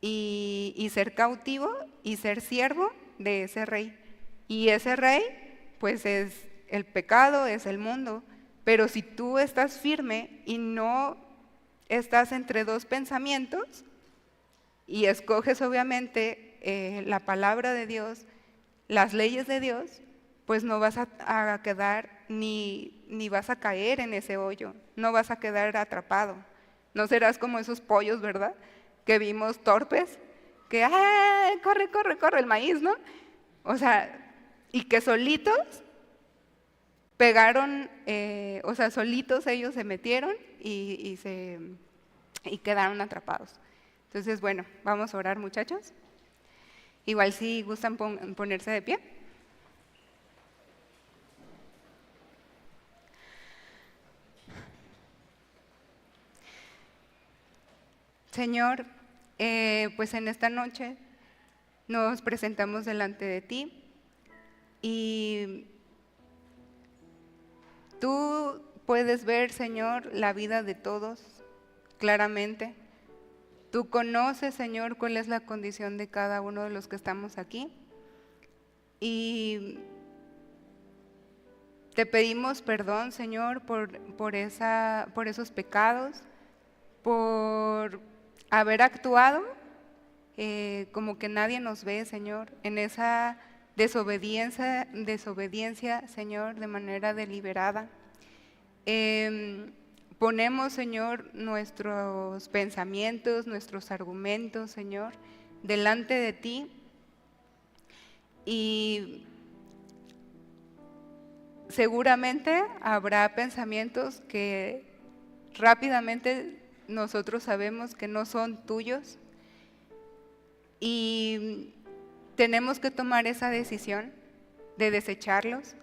y ser cautivo y ser siervo de ese rey. Y ese rey, pues es el pecado, es el mundo. Pero si tú estás firme y no estás entre dos pensamientos y escoges obviamente la palabra de Dios, las leyes de Dios, pues no vas a quedar ni vas a caer en ese hoyo, no vas a quedar atrapado. No serás como esos pollos, ¿verdad? Que vimos torpes, que corre, corre, corre el maíz, ¿no? O sea, y que solitos pegaron, o sea, solitos ellos se metieron y quedaron atrapados. Entonces, bueno, vamos a orar, muchachos. Igual si gustan ponerse de pie. Señor, pues en esta noche nos presentamos delante de ti y tú puedes ver, Señor, la vida de todos claramente. Tú conoces, Señor, cuál es la condición de cada uno de los que estamos aquí. Y te pedimos perdón, Señor, por esos pecados, por haber actuado como que nadie nos ve, Señor, en esa desobediencia, Señor, de manera deliberada. Ponemos, Señor, nuestros pensamientos, nuestros argumentos, Señor, delante de ti, y seguramente habrá pensamientos que rápidamente nosotros sabemos que no son tuyos, y tenemos que tomar esa decisión de desecharlos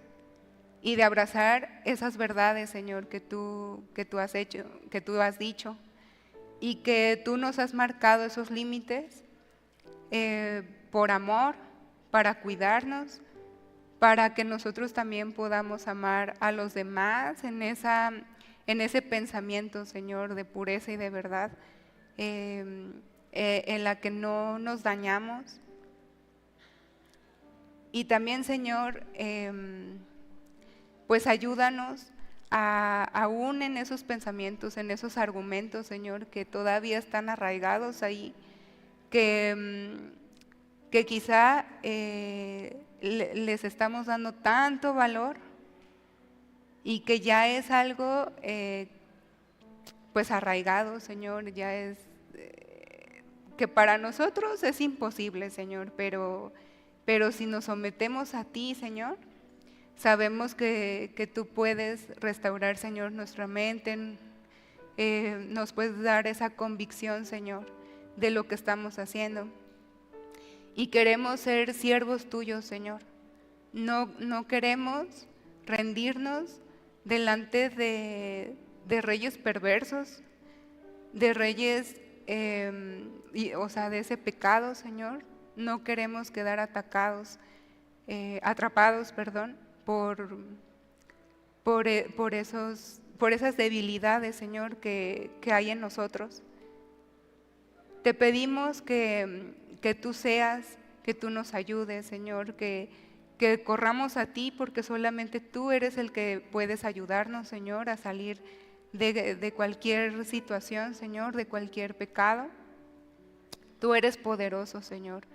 y de abrazar esas verdades, Señor, que tú has hecho, que tú has dicho, y que tú nos has marcado esos límites por amor, para cuidarnos, para que nosotros también podamos amar a los demás en ese pensamiento, Señor, de pureza y de verdad, en la que no nos dañamos. Y también, Señor, pues ayúdanos aún en esos pensamientos, en esos argumentos, Señor, que todavía están arraigados ahí, que quizá les estamos dando tanto valor y que ya es algo pues arraigado, Señor, ya es que para nosotros es imposible, Señor, pero si nos sometemos a ti, Señor, sabemos que tú puedes restaurar, Señor, nuestra mente, nos puedes dar esa convicción, Señor, de lo que estamos haciendo. Y queremos ser siervos tuyos, Señor. No queremos rendirnos delante de reyes perversos, de reyes, de ese pecado, Señor. No queremos quedar atrapados, por esas debilidades, Señor, que hay en nosotros. Te pedimos que tú seas, que tú nos ayudes, Señor, que corramos a ti, porque solamente tú eres el que puedes ayudarnos, Señor, a salir de cualquier situación, Señor, de cualquier pecado. Tú eres poderoso, Señor.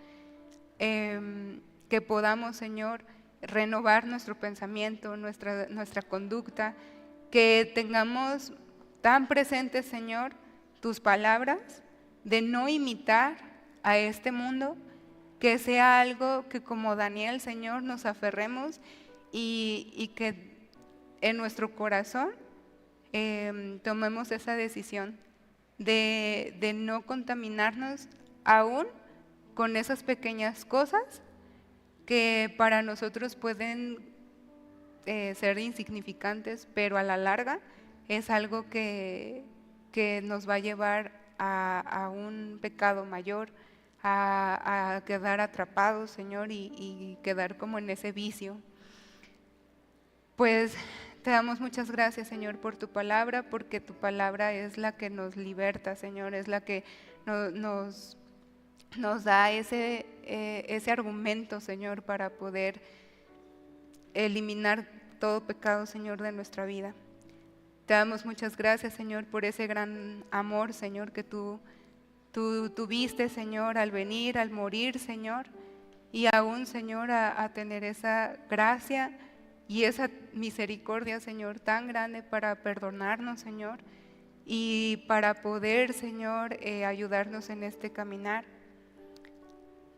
Que podamos, Señor, renovar nuestro pensamiento, nuestra conducta, que tengamos tan presentes, Señor, tus palabras, de no imitar a este mundo, que sea algo que como Daniel, Señor, nos aferremos y que en nuestro corazón tomemos esa decisión de no contaminarnos aún con esas pequeñas cosas que para nosotros pueden ser insignificantes, pero a la larga es algo que nos va a llevar a un pecado mayor, a quedar atrapados, Señor, y quedar como en ese vicio. Pues te damos muchas gracias, Señor, por tu palabra, porque tu palabra es la que nos liberta, Señor, es la que nos da ese argumento, Señor, para poder eliminar todo pecado, Señor, de nuestra vida. Te damos muchas gracias, Señor, por ese gran amor, Señor, que tú tuviste, Señor, al venir, al morir, Señor, y aún, Señor, a tener esa gracia y esa misericordia, Señor, tan grande para perdonarnos, Señor, y para poder, Señor, ayudarnos en este caminar.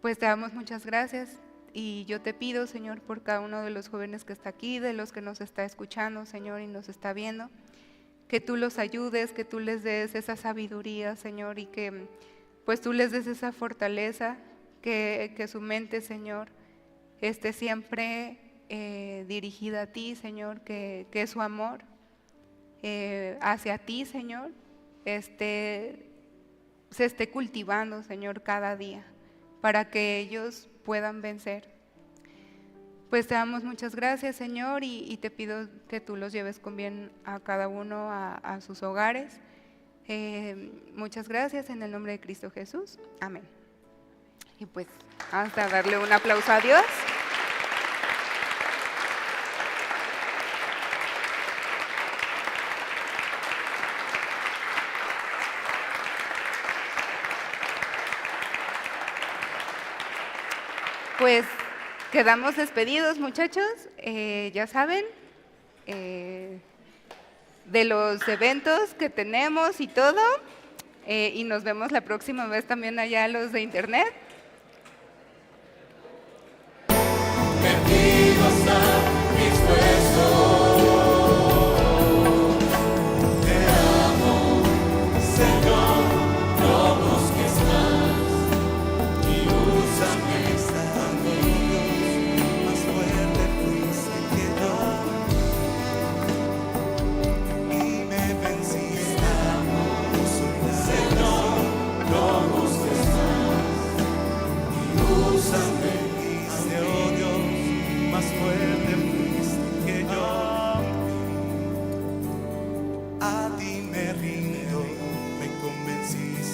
Pues te damos muchas gracias, y yo te pido, Señor, por cada uno de los jóvenes que está aquí, de los que nos está escuchando, Señor, y nos está viendo, que tú los ayudes, que tú les des esa sabiduría, Señor, y que pues tú les des esa fortaleza, que su mente, Señor, esté siempre dirigida a ti, Señor, que su amor hacia ti, Señor, se esté cultivando, Señor, cada día, para que ellos puedan vencer. Pues te damos muchas gracias, Señor, y te pido que tú los lleves con bien a cada uno a sus hogares. Muchas gracias en el nombre de Cristo Jesús. Amén. Y pues hasta darle un aplauso a Dios. Pues quedamos despedidos, muchachos. Ya saben, de los eventos que tenemos y todo. Y nos vemos la próxima vez también allá los de internet.